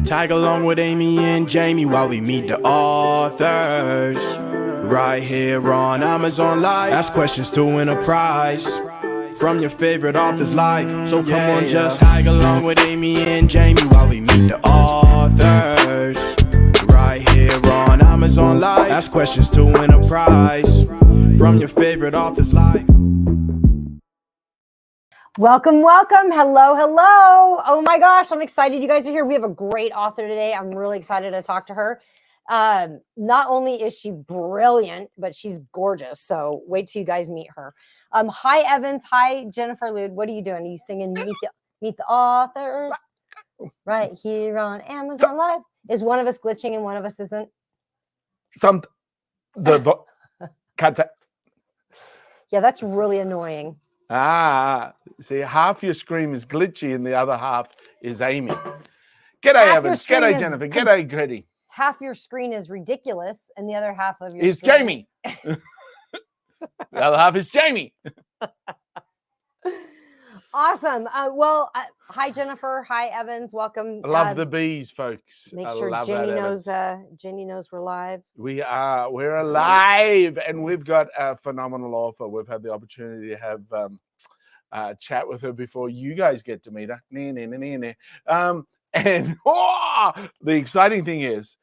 Tag along with Amy and Jamie while we meet the authors. Right here on Amazon Live. Ask questions to win a prize from your favorite author's life. So come on, just tag along with Amy and Jamie while we meet the authors. Right here on Amazon Live. Ask questions to win a prize from your favorite author's life. Welcome, welcome. Hello, hello. Oh my gosh, I'm excited you guys are here. We have a great author today. I'm really excited to talk to her. Not only is she brilliant, but she's gorgeous. So wait till you guys meet her. Hi, Evans. Hi, Jennifer Lude. What are you doing? Are you singing Meet the Authors? Right here on Amazon Live. Is one of us glitching and one of us isn't? Yeah, that's really annoying. See, half your screen is glitchy and the other half is Amy. G'day, Evans. G'day, Jennifer. G'day, Grady. Half your screen is ridiculous and the other half of your is screen... Jamie. The other half is Jamie. Awesome. Hi, Jennifer. Hi, Evans. Welcome. I love the bees, folks. Make sure Jenny knows we're live. We are. We're alive, and we've got a phenomenal author. We've had the opportunity to have chat with her before you guys get to meet her. And the exciting thing is,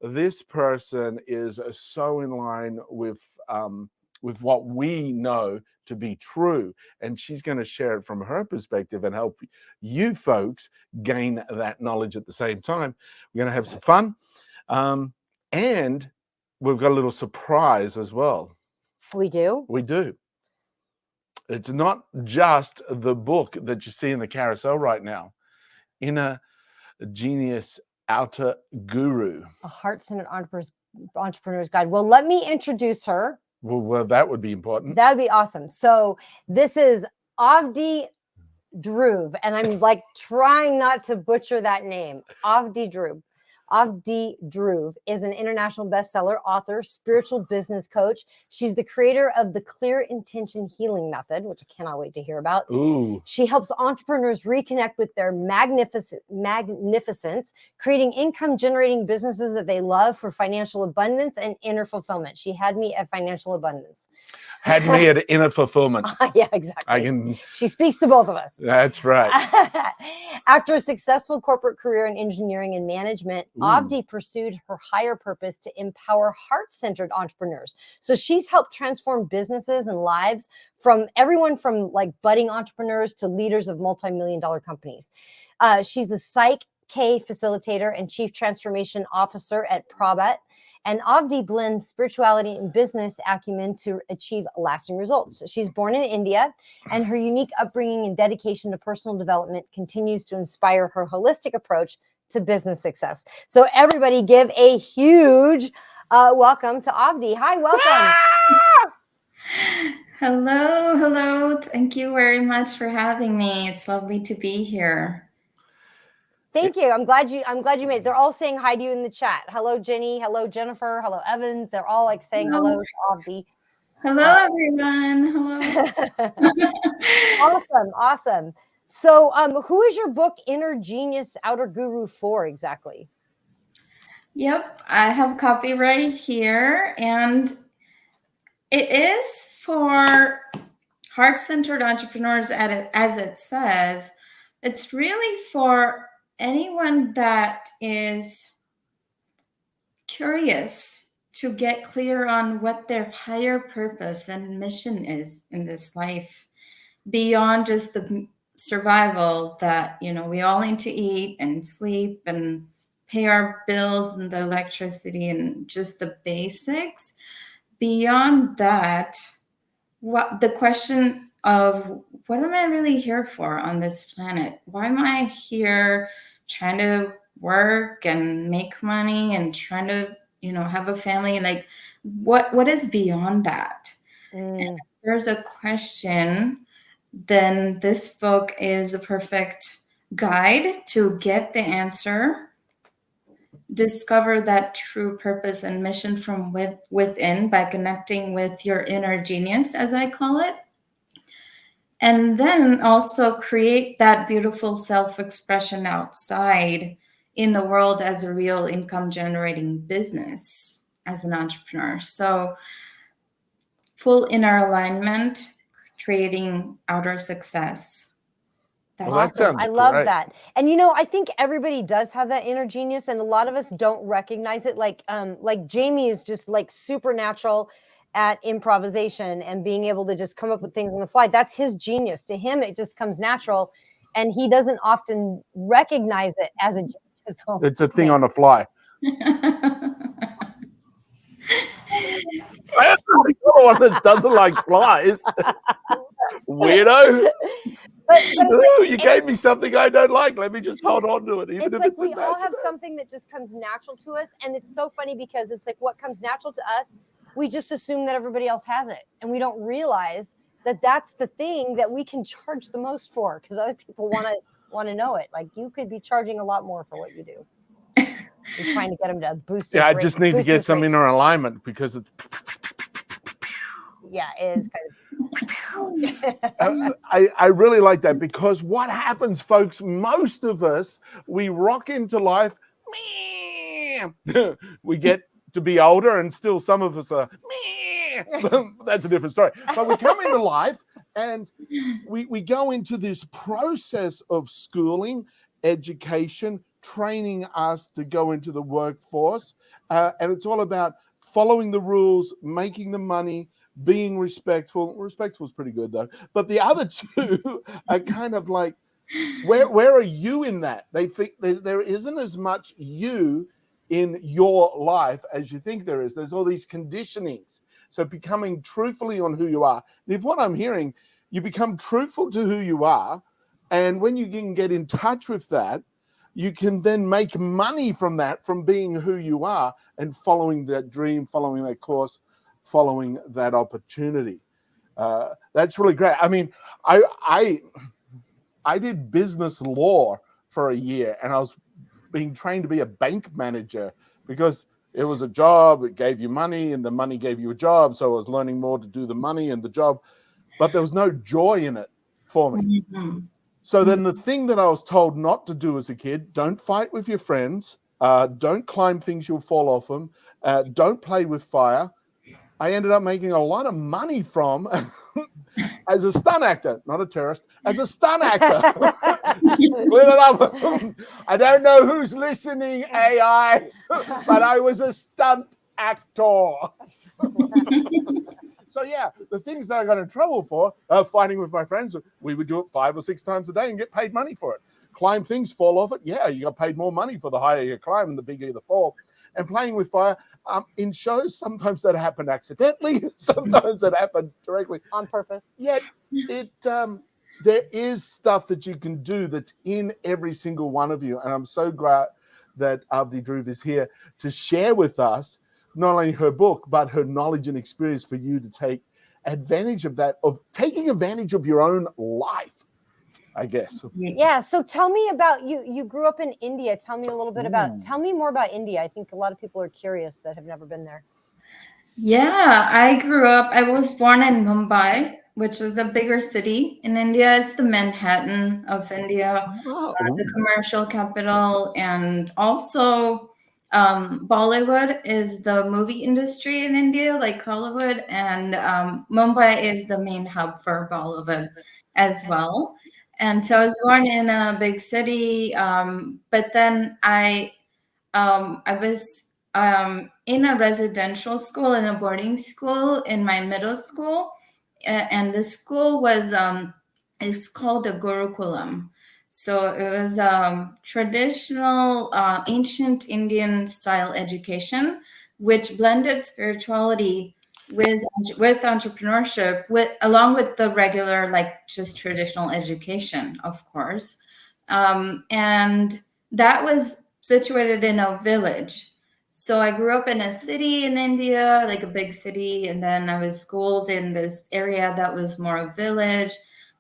this person is so in line with what we know to be true, and she's going to share it from her perspective and help you folks gain that knowledge at the same time. We're going to have some fun, and we've got a little surprise as well. We do? We do. It's not just the book that you see in the carousel right now. Inner Genius, Outer Guru. A Heart-Centered Entrepreneur's Guide. Well, let me introduce her. Well, that would be important. That would be awesome. So this is Avadhi Dhruv, and I'm like trying not to butcher that name. Avadhi Dhruv. Avadhi Dhruv is an international bestseller, author, spiritual business coach. She's the creator of the Clear Intention Healing Method, which I cannot wait to hear about. Ooh. She helps entrepreneurs reconnect with their magnificence, creating income-generating businesses that they love for financial abundance and inner fulfillment. She had me at financial abundance. Had me at inner fulfillment. Yeah, exactly. She speaks to both of us. That's right. After a successful corporate career in engineering and management, Avadhi pursued her higher purpose to empower heart-centered entrepreneurs. So she's helped transform businesses and lives from everyone from like budding entrepreneurs to leaders of multi-million-dollar companies. She's a Psych K facilitator and chief transformation officer at Prabhat. And Avadhi blends spirituality and business acumen to achieve lasting results. She's born in India, and her unique upbringing and dedication to personal development continues to inspire her holistic approach to business success. So everybody give a huge welcome to Avadhi. Hi, welcome. Hello. Thank you very much for having me. It's lovely to be here. Thank you. I'm glad you made it. They're all saying hi to you in the chat. Hello, Jenny. Hello, Jennifer. Hello, Evans. They're all like saying hello to Avadhi. Hello, everyone. Hello. Awesome. So who is your book, Inner Genius, Outer Guru, for exactly? Yep, I have a copy right here. And it is for heart-centered entrepreneurs, as it says. It's really for anyone that is curious to get clear on what their higher purpose and mission is in this life, beyond just the survival that, we all need to eat and sleep and pay our bills and the electricity and just the basics. Beyond that, the question of what am I really here for on this planet? Why am I here trying to work and make money and trying to, have a family? Like, what is beyond that? And if there's a question, then this book is a perfect guide to get the answer, discover that true purpose and mission from within by connecting with your inner genius, as I call it, And then also create that beautiful self-expression outside in the world as a real income generating business as an entrepreneur. So full inner alignment, creating outer success. Well, that Awesome. sounds I love great. that. And I think everybody does have that inner genius, and a lot of us don't recognize it. Like Jamie is just like supernatural at improvisation and being able to just come up with things on the fly. That's his genius. To him, it just comes natural, and he doesn't often recognize it as a genius. So It's a thing on the fly. I'm the one that doesn't like flies. Weirdo. But Ooh, you gave me something I don't like. Let me just hold on to it, even it's if like it's we all have imaginary. something that just comes natural to us, and it's so funny because it's like what comes natural to us, we just assume that everybody else has it, and we don't realize that that's the thing that we can charge the most for, because other people want to know it. Like, you could be charging a lot more for what you do. You're trying to get them to boost. Yeah, I just need to get some inner alignment, because it's. Yeah, it is kind of. I really like that, because what happens, folks, most of us, we rock into life, we get to be older, and still some of us are, that's a different story. But we come into life and we go into this process of schooling, education, training us to go into the workforce. And it's all about following the rules, making the money, being respectful. Respectful is pretty good, though. But the other two are kind of like, where are you in that? They think there isn't as much you in your life as you think there is. There's all these conditionings. So becoming truthfully on who you are. And if what I'm hearing, you become truthful to who you are, and when you can get in touch with that, you can then make money from that, from being who you are and following that dream, following that course, following that opportunity. That's really great. I mean, I did business law for a year, and I was being trained to be a bank manager because it was a job. It gave you money, and the money gave you a job. So I was learning more to do the money and the job, but there was no joy in it for me. Mm-hmm. So then the thing that I was told not to do as a kid, don't fight with your friends, don't climb things you'll fall off them, don't play with fire. I ended up making a lot of money from as a stunt actor, not a terrorist, as a stunt actor. Clear it up. I don't know who's listening, AI, but I was a stunt actor. So yeah, the things that I got in trouble for, fighting with my friends, we would do it 5 or 6 times a day and get paid money for it. Climb things, fall off it. Yeah, you got paid more money for the higher you climb and the bigger the fall. And playing with fire, in shows, sometimes that happened accidentally, sometimes it happened directly. On purpose. Yet there is stuff that you can do that's in every single one of you. And I'm so glad that Avadhi Dhruv is here to share with us not only her book, but her knowledge and experience for you to take advantage of that, of taking advantage of your own life, I guess. Yeah. So tell me about you. You grew up in India. Tell me a little bit tell me more about India. I think a lot of people are curious that have never been there. Yeah, I was born in Mumbai, which is a bigger city in India. It's the Manhattan of India, the commercial capital, and also Bollywood is the movie industry in India, like Hollywood, and Mumbai is the main hub for Bollywood as well. And so I was born in a big city, but then I was in a residential school, in a boarding school in my middle school, and the school was it's called a Gurukulam. So it was traditional ancient Indian style education, which blended spirituality with entrepreneurship, along with the regular, like, just traditional education, of course. And that was situated in a village. So I grew up in a city in India, like a big city, and then I was schooled in this area that was more a village.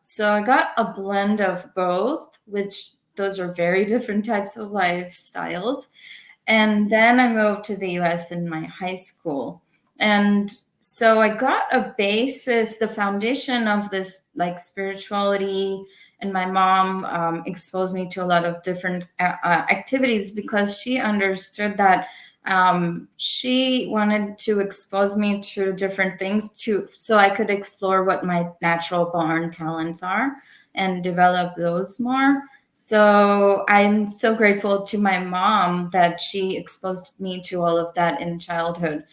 So I got a blend of both, which those are very different types of lifestyles. And then I moved to the US in my high school. And So I got a basis, the foundation of this like spirituality, and my mom exposed me to a lot of different activities because she understood that she wanted to expose me to different things so I could explore what my natural born talents are and develop those more. So I'm so grateful to my mom that she exposed me to all of that in childhood.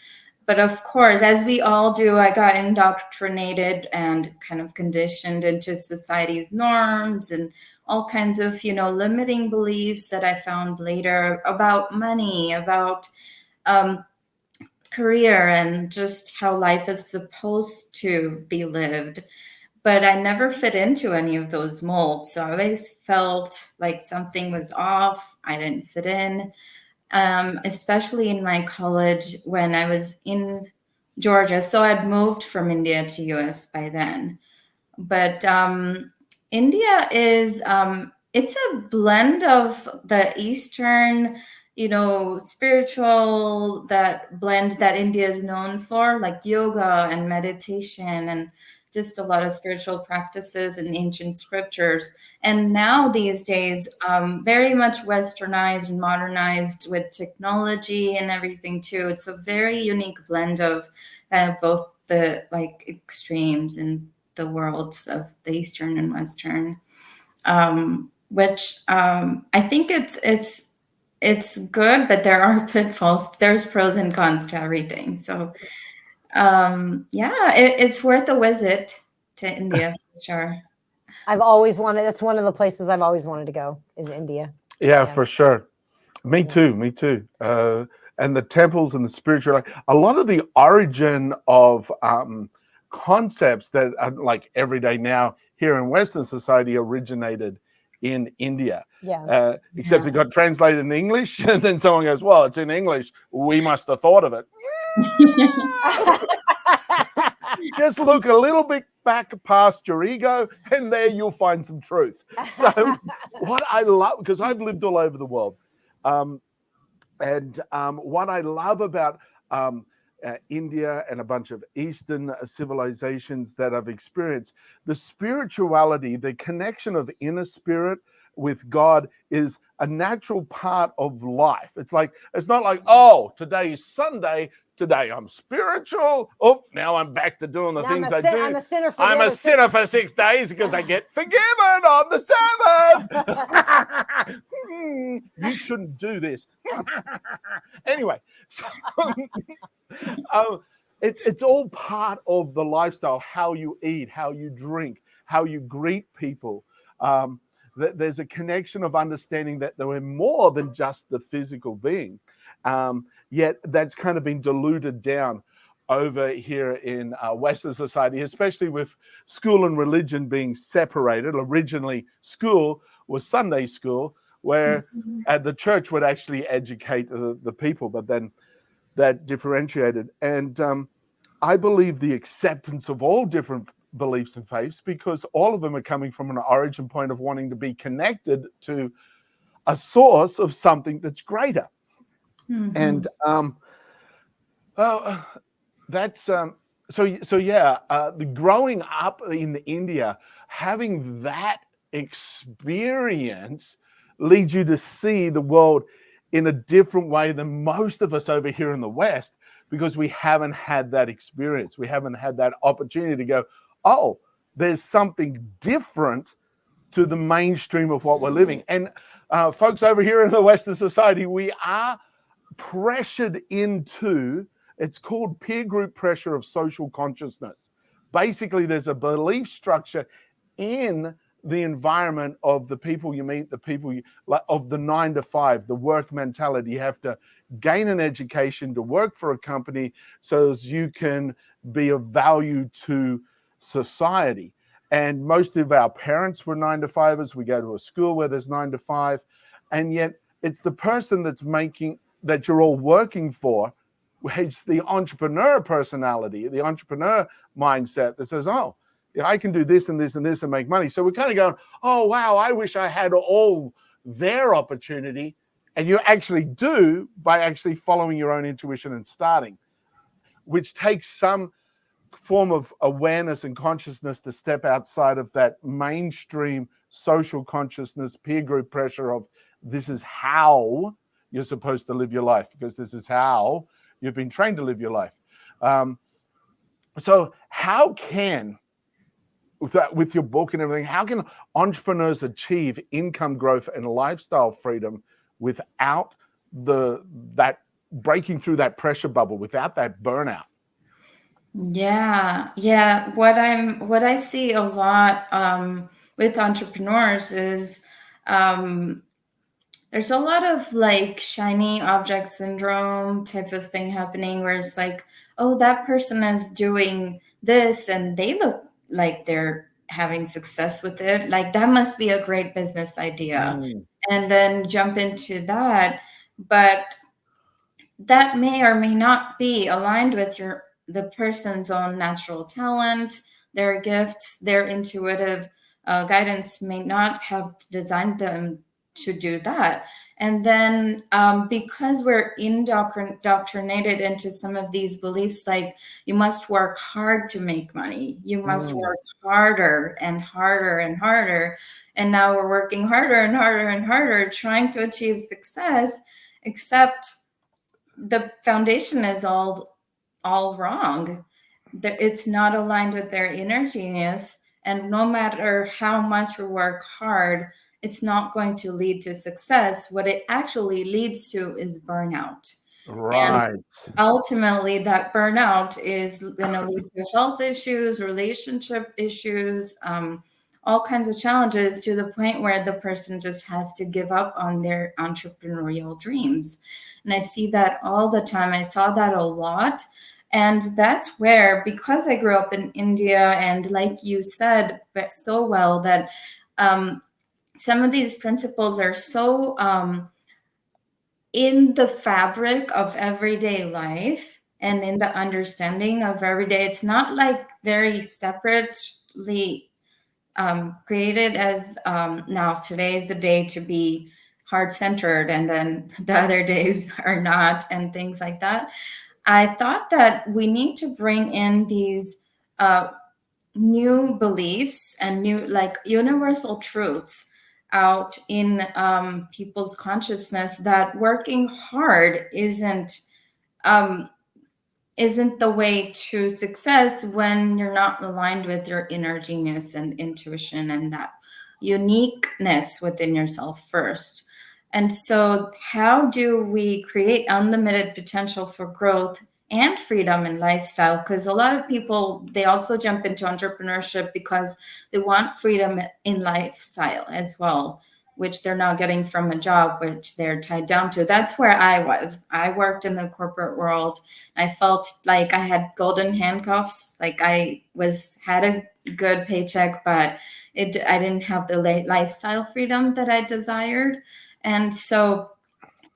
But of course, as we all do, I got indoctrinated and kind of conditioned into society's norms and all kinds of, limiting beliefs that I found later about money, about career, and just how life is supposed to be lived. But I never fit into any of those molds. So I always felt like something was off. I didn't fit in. Especially in my college when I was in Georgia. So I'd moved from India to US by then. But India is, it's a blend of the Eastern, spiritual, that blend that India is known for, like yoga and meditation and just a lot of spiritual practices and ancient scriptures. And now these days, very much westernized and modernized with technology and everything too. It's a very unique blend of kind of both the like extremes in the worlds of the Eastern and Western, which I think it's good, but there are pitfalls. There's pros and cons to everything. So it's worth a visit to India for sure. I've always wanted, that's one of the places I've always wanted to go, is India. Yeah, for sure. Me too. And the temples and the spiritual, like a lot of the origin of concepts that are like everyday now here in Western society originated in India. Yeah. Except it got translated in English, and then someone goes, well, it's in English, we must have thought of it. Just look a little bit back past your ego, and there you'll find some truth. So what I love, because I've lived all over the world, and what I love about India and a bunch of Eastern civilizations that I've experienced, the spirituality, the connection of inner spirit with God is a natural part of life. It's not like, oh, today is Sunday, today I'm spiritual. Oh, now I'm back to doing the things I do. I'm a sinner for I'm a sinner for 6 days because I get forgiven on the Sabbath. You shouldn't do this. Anyway, so it's all part of the lifestyle, how you eat, how you drink, how you greet people. There's a connection of understanding that there are more than just the physical being. Yet that's kind of been diluted down over here in Western society, especially with school and religion being separated. Originally, school was Sunday school, where the church would actually educate the people, but then that differentiated. And I believe the acceptance of all different beliefs and faiths, because all of them are coming from an origin point of wanting to be connected to a source of something that's greater. And that's the growing up in India, having that experience leads you to see the world in a different way than most of us over here in the West, because we haven't had that experience. We haven't had that opportunity to go, oh, there's something different to the mainstream of what we're living. And folks over here in the Western society, we are pressured into, it's called peer group pressure of social consciousness. Basically, there's a belief structure in the environment of the people you meet, the people of the 9 to 5, the work mentality. You have to gain an education to work for a company so as you can be of value to society. And most of our parents were 9 to 5ers. We go to a school where there's 9 to 5, and yet it's the person that you're all working for. It's the entrepreneur personality, the entrepreneur mindset that says, oh, yeah, I can do this and this and this and make money. So we're kind of going, oh, wow, I wish I had all their opportunity. And you actually do by actually following your own intuition and starting, which takes some form of awareness and consciousness to step outside of that mainstream social consciousness, peer group pressure of this is how you're supposed to live your life, because this is how you've been trained to live your life. So how can, with your book and everything, how can entrepreneurs achieve income growth and lifestyle freedom without that breaking through that pressure bubble, without that burnout? Yeah. What I see a lot with entrepreneurs is there's a lot of like shiny object syndrome type of thing happening, where it's like, oh, that person is doing this and they look like they're having success with it. Like that must be a great business idea. And then jump into that. But that may or may not be aligned with the person's own natural talent, their gifts, their intuitive guidance may not have designed them to do that. And then because we're indoctrinated into some of these beliefs, like you must work hard to make money, you must work harder and harder and harder, and now we're working harder and harder and harder trying to achieve success, except the foundation is all wrong. It's not aligned with their inner genius, and no matter how much we work hard, it's not going to lead to success. What it actually leads to is burnout. Right. And ultimately, that burnout is going to lead to health issues, relationship issues, all kinds of challenges, to the point where the person just has to give up on their entrepreneurial dreams. And I see that all the time. I saw that a lot. And that's where, because I grew up in India, and like you said so well, that some of these principles are so in the fabric of everyday life and in the understanding of everyday. It's not like very separately created as now today is the day to be heart-centered and then the other days are not, and things like that. I thought that we need to bring in these new beliefs and new, like, universal truths out in people's consciousness, that working hard isn't the way to success when you're not aligned with your inner genius and intuition and that uniqueness within yourself first. And so how do we create unlimited potential for growth and freedom and lifestyle? Because a lot of people, they also jump into entrepreneurship because they want freedom in lifestyle as well, which they're not getting from a job, which they're tied down to. That's where I was. I worked in the corporate world. I felt like I had golden handcuffs. Like I had a good paycheck, but I didn't have the lifestyle freedom that I desired. And so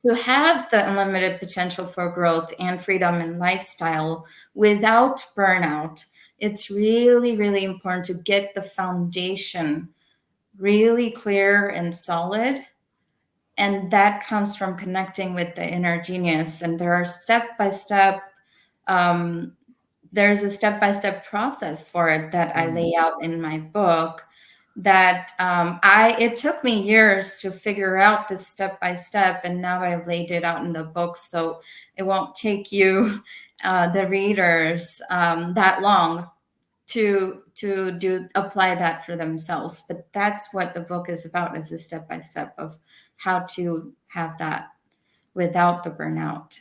to have the unlimited potential for growth and freedom and lifestyle without burnout, it's really, really important to get the foundation really clear and solid. And that comes from connecting with the inner genius. And there are there's a step-by-step process for it that I lay out in my book, that it took me years to figure out this step-by-step, and now I've laid it out in the book, so it won't take you, the readers, that long to apply that for themselves. But that's what the book is about, is a step-by-step of how to have that without the burnout.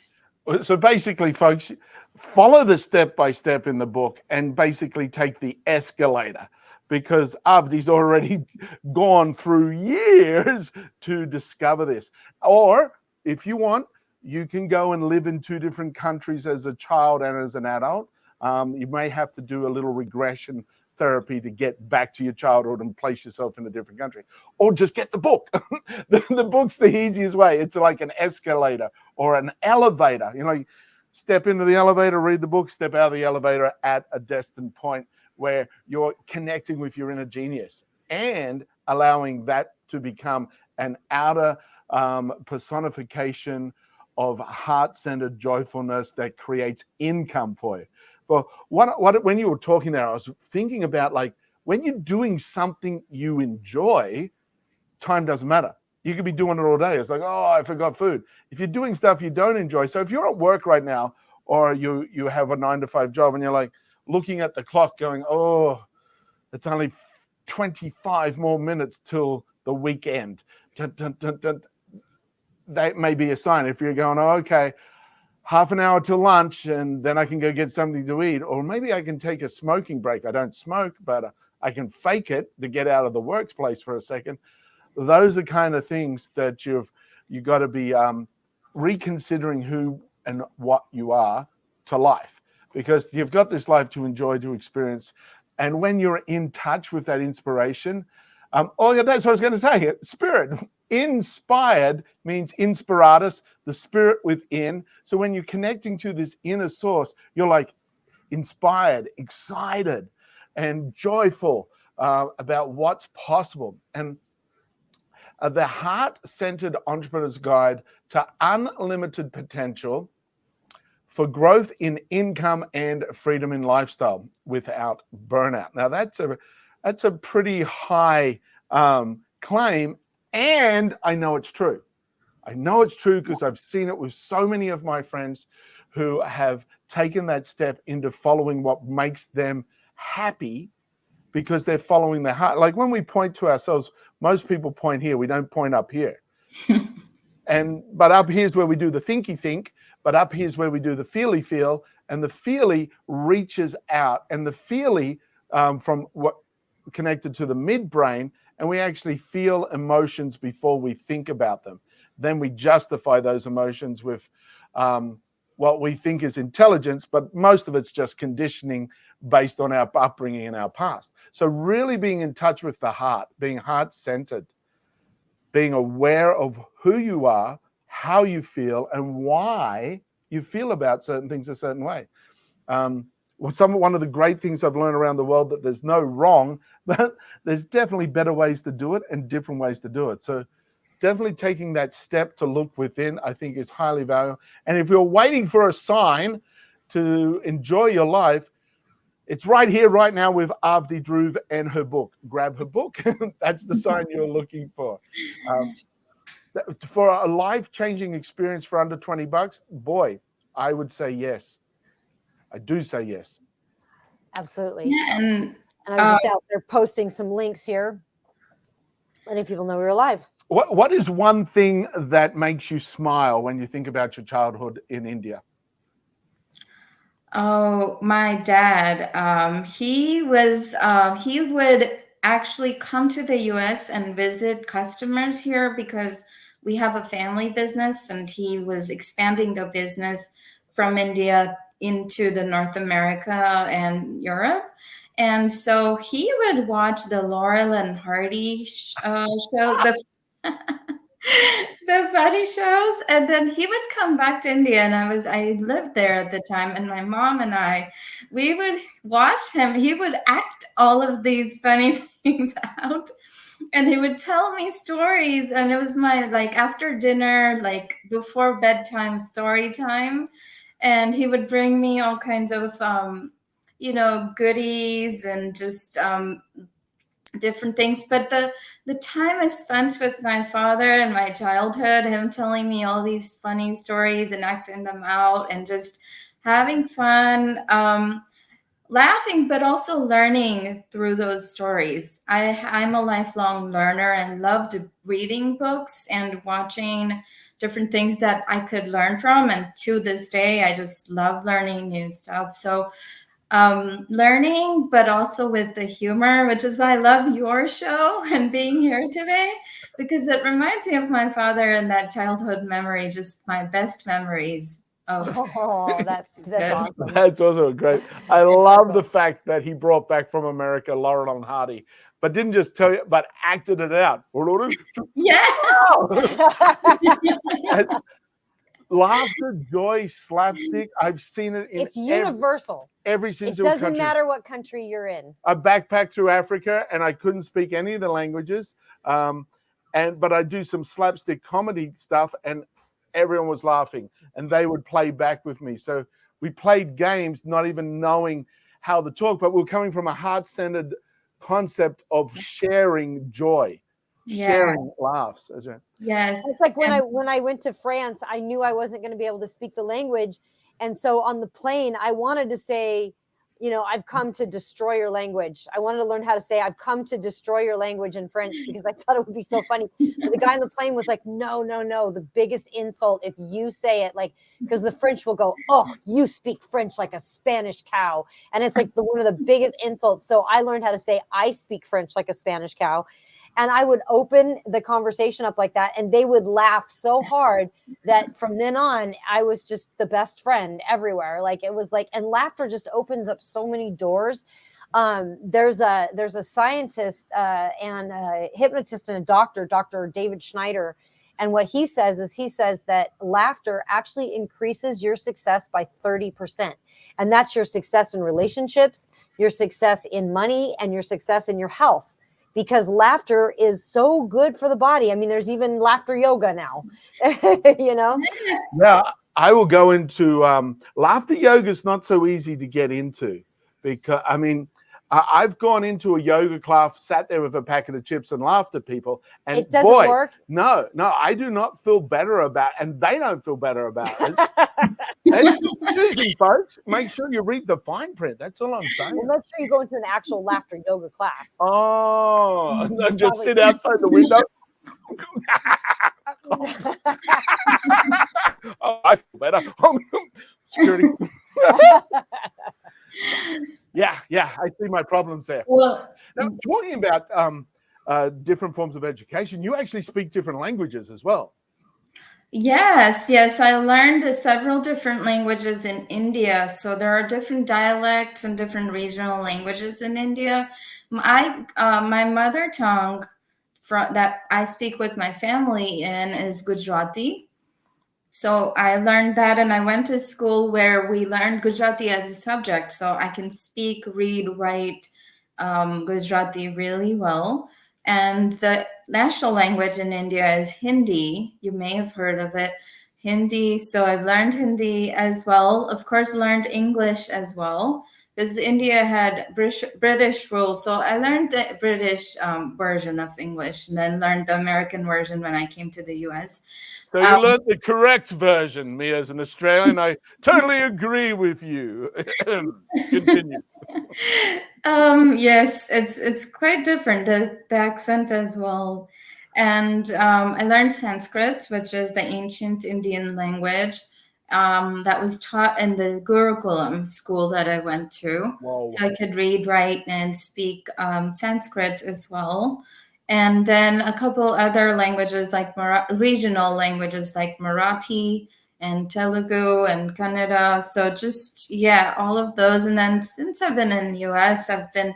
So basically, folks, follow the step-by-step in the book and basically take the escalator, because Avadhi's already gone through years to discover this. Or if you want, you can go and live in 2 different countries as a child and as an adult. You may have to do a little regression therapy to get back to your childhood and place yourself in a different country, or just get the book. The book's the easiest way. It's like an escalator or an elevator. You know, step into the elevator, read the book, step out of the elevator at a destined point where you're connecting with your inner genius and allowing that to become an outer personification of heart-centered joyfulness that creates income for you. for when you were talking there, I was thinking about, like, when you're doing something you enjoy, time doesn't matter. You could be doing it all day. It's like, oh, I forgot food. If you're doing stuff you don't enjoy, so if you're at work right now, or you have a 9-to-5 job, and you're like looking at the clock going, oh, it's only 25 more minutes till the weekend. Dun, dun, dun, dun. That may be a sign. If you're going, oh, okay, half an hour till lunch, and then I can go get something to eat, or maybe I can take a smoking break. I don't smoke, but I can fake it to get out of the workplace for a second. Those are kind of things that you've got to be reconsidering who and what you are to life, because you've got this life to enjoy, to experience. And when you're in touch with that inspiration, oh yeah, that's what I was going to say. Spirit, inspired means inspiratus, the spirit within. So when you're connecting to this inner source, you're like inspired, excited, and joyful about what's possible. And the Heart-Centered Entrepreneur's Guide to Unlimited Potential for Growth in Income and Freedom in Lifestyle Without Burnout. Now, that's a pretty high claim, and I know it's true. I know it's true because I've seen it with so many of my friends who have taken that step into following what makes them happy, because they're following their heart. Like when we point to ourselves, most people point here. We don't point up here. But up here's where we do the thinky think, but up here's where we do the feely feel, and the feely reaches out, and the feely from what connected to the midbrain, and we actually feel emotions before we think about them. Then we justify those emotions with what we think is intelligence, but most of it's just conditioning based on our upbringing and our past. So really being in touch with the heart, being heart-centered, being aware of who you are, how you feel, and why you feel about certain things a certain way. One of the great things I've learned around the world, that there's no wrong, but there's definitely better ways to do it and different ways to do it. So definitely taking that step to look within, I think, is highly valuable. And if you're waiting for a sign to enjoy your life, it's right here, right now, with Avadhi Dhruv and her book. Grab her book. That's the sign you're looking for. For a life-changing experience for under $20, boy, I would say yes. I do say yes. Absolutely. Yeah, and I was just out there posting some links here, letting people know we were live. What is one thing that makes you smile when you think about your childhood in India? Oh, my dad. He would actually come to the US and visit customers here because we have a family business, and he was expanding the business from India into the North America and Europe. And so he would watch the Laurel and Hardy show, the funny shows, and then he would come back to India, and I lived there at the time, and my mom and we would watch him. He would act all of these funny things out, and he would tell me stories, and it was my, like, after dinner, like before bedtime story time, and he would bring me all kinds of goodies and just different things. But the time I spent with my father in my childhood, him telling me all these funny stories and acting them out and just having fun, laughing, but also learning through those stories. I'm a lifelong learner and loved reading books and watching different things that I could learn from. And to this day, I just love learning new stuff. So learning, but also with the humor, which is why I love your show and being here today, because it reminds me of my father and that childhood memory, just my best memories. Oh, that's awesome. That's also great. I love the fact that he brought back from America Laurel and Hardy, but didn't just tell you, but acted it out. Yeah. Laughter, joy, slapstick. I've seen it in it's universal. Every single country. It doesn't matter what country you're in. I backpacked through Africa and I couldn't speak any of the languages. But I do some slapstick comedy stuff and everyone was laughing and they would play back with me. So we played games, not even knowing how to talk, but we're coming from a heart-centered concept of sharing joy, sharing laughs. Yes. It's like when I went to France, I knew I wasn't going to be able to speak the language. And so on the plane, I wanted to say, I've come to destroy your language. I wanted to learn how to say, I've come to destroy your language in French, because I thought it would be so funny. But the guy on the plane was like, no, the biggest insult if you say it, like, because the French will go, oh, you speak French like a Spanish cow. And it's like one of the biggest insults. So I learned how to say, I speak French like a Spanish cow. And I would open the conversation up like that, and they would laugh so hard that from then on, I was just the best friend everywhere. Like, it was like, and laughter just opens up so many doors. There's a scientist and a hypnotist and a doctor, Dr. David Schneider. And what he says that laughter actually increases your success by 30%. And that's your success in relationships, your success in money, and your success in your health. Because laughter is so good for the body. I mean, there's even laughter yoga now, Yeah, I will go into laughter yoga is not so easy to get into, because, I mean, I've gone into a yoga class, sat there with a packet of chips and laughed at people. And it doesn't work. No, I do not feel better about it, and they don't feel better about it. It's confusing, folks. Make sure you read the fine print. That's all I'm saying. Well, make sure you go into an actual laughter yoga class. Oh, and just sit outside the window. Oh, I feel better. Security. Yeah, I see my problems there. Well, now, talking about different forms of education, you actually speak different languages as well. Yes. I learned several different languages in India. So there are different dialects and different regional languages in India. My mother tongue that I speak with my family in is Gujarati. So I learned that, and I went to school where we learned Gujarati as a subject. So I can speak, read, write Gujarati really well. And the national language in India is Hindi. You may have heard of it, Hindi. So I've learned Hindi as well. Of course, learned English as well, because India had British rule. So I learned the British version of English, and then learned the American version when I came to the US. So you learned the correct version. Me, as an Australian, I totally agree with you. Continue. Yes, it's quite different, the accent as well. And I learned Sanskrit, which is the ancient Indian language that was taught in the Gurukulam school that I went to. Whoa. So I could read, write, and speak Sanskrit as well. And then a couple other languages, like regional languages like Marathi and Telugu and Kannada. So just, all of those. And then since I've been in the US, I've been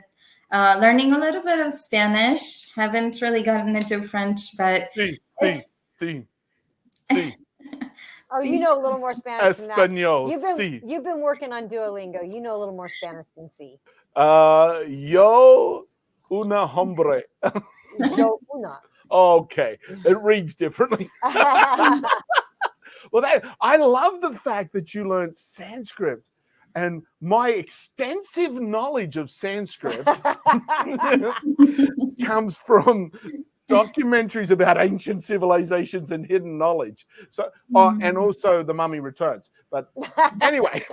learning a little bit of Spanish. Haven't really gotten into French, but Sí. Oh, you know a little more Spanish than that. Español, You've been working on Duolingo. You know a little more Spanish than C. Yo una hombre. Yo una. Okay, it reads differently. Well, I love the fact that you learned Sanskrit, and my extensive knowledge of Sanskrit comes from documentaries about ancient civilizations and hidden knowledge. So, and also The Mummy Returns. But anyway,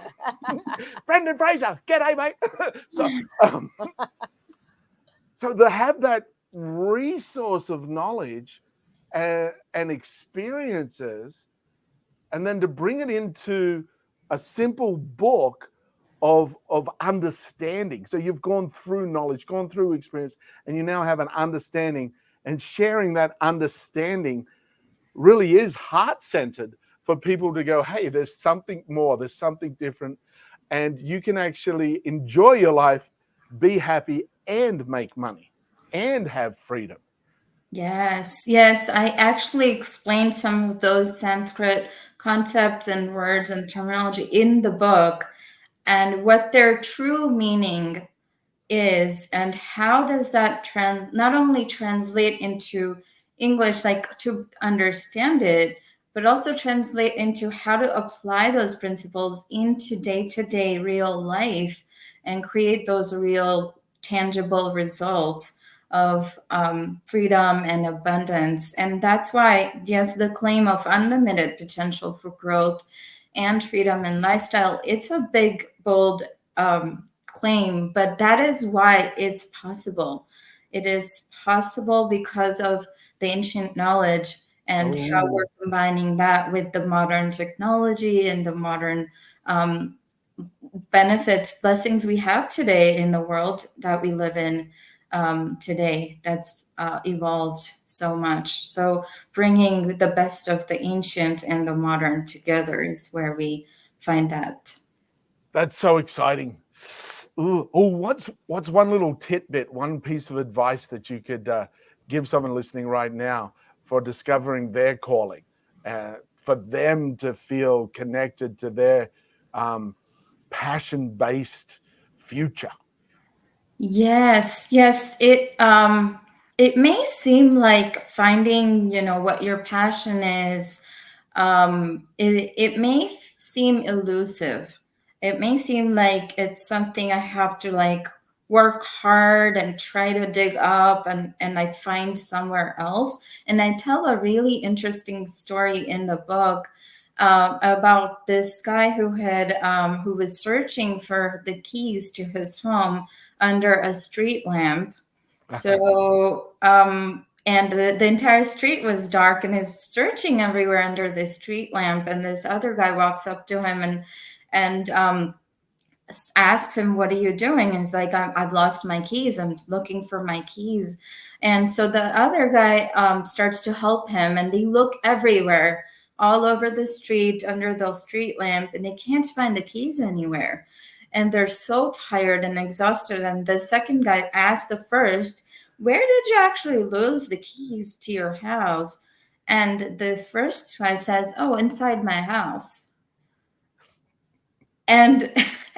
Brendan Fraser, g'day, mate. So to have that resource of knowledge and experiences, and then to bring it into a simple book of understanding. So you've gone through knowledge, gone through experience, and you now have an understanding, and sharing that understanding really is heart-centered for people to go, hey, there's something more, there's something different, and you can actually enjoy your life, be happy, and make money, and have freedom. Yes. I actually explained some of those Sanskrit concepts and words and terminology in the book, and what their true meaning is, and how does that not only translate into English, like to understand it, but also translate into how to apply those principles into day-to-day real life and create those real tangible results of freedom and abundance. And that's why, yes, the claim of unlimited potential for growth and freedom and lifestyle, it's a big, bold claim, but that is why it's possible. It is possible because of the ancient knowledge and how we're combining that with the modern technology and the modern benefits, blessings we have today in the world that we live in today, that's evolved so much. So bringing the best of the ancient and the modern together is where we find that. That's so exciting. Ooh. Oh, what's one little tidbit, one piece of advice that you could give someone listening right now for discovering their calling, for them to feel connected to their passion-based future? Yes, it may seem like finding, what your passion is, it may seem elusive. It may seem like it's something I have to like work hard and try to dig up and like find somewhere else. And I tell a really interesting story in the book about this guy who was searching for the keys to his home under a street lamp. So, and the entire street was dark, and he's searching everywhere under this street lamp. And this other guy walks up to him and asks him, "What are you doing?" And he's like, "I've lost my keys. I'm looking for my keys." And so the other guy starts to help him, and they look everywhere, all over the street, under the street lamp, and they can't find the keys anywhere. And they're so tired and exhausted. And the second guy asked the first, "Where did you actually lose the keys to your house?" And the first guy says, "Oh, inside my house." And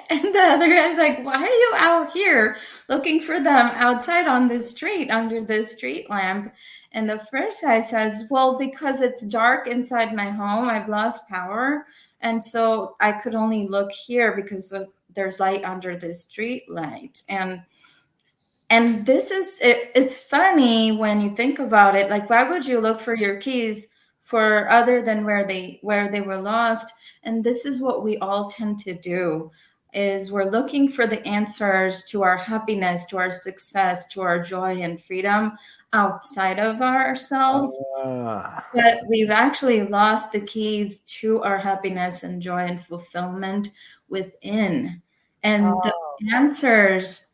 and the other guy's like, "Why are you out here looking for them outside on the street under the street lamp?" And the first guy says, "Well, because it's dark inside my home. I've lost power. And so I could only look here because there's light under the street light." And this is, it's funny when you think about it. Like, why would you look for your keys for other than where they were lost? And this is what we all tend to do, is we're looking for the answers to our happiness, to our success, to our joy and freedom outside of ourselves. But we've actually lost the keys to our happiness and joy and fulfillment within. And the answers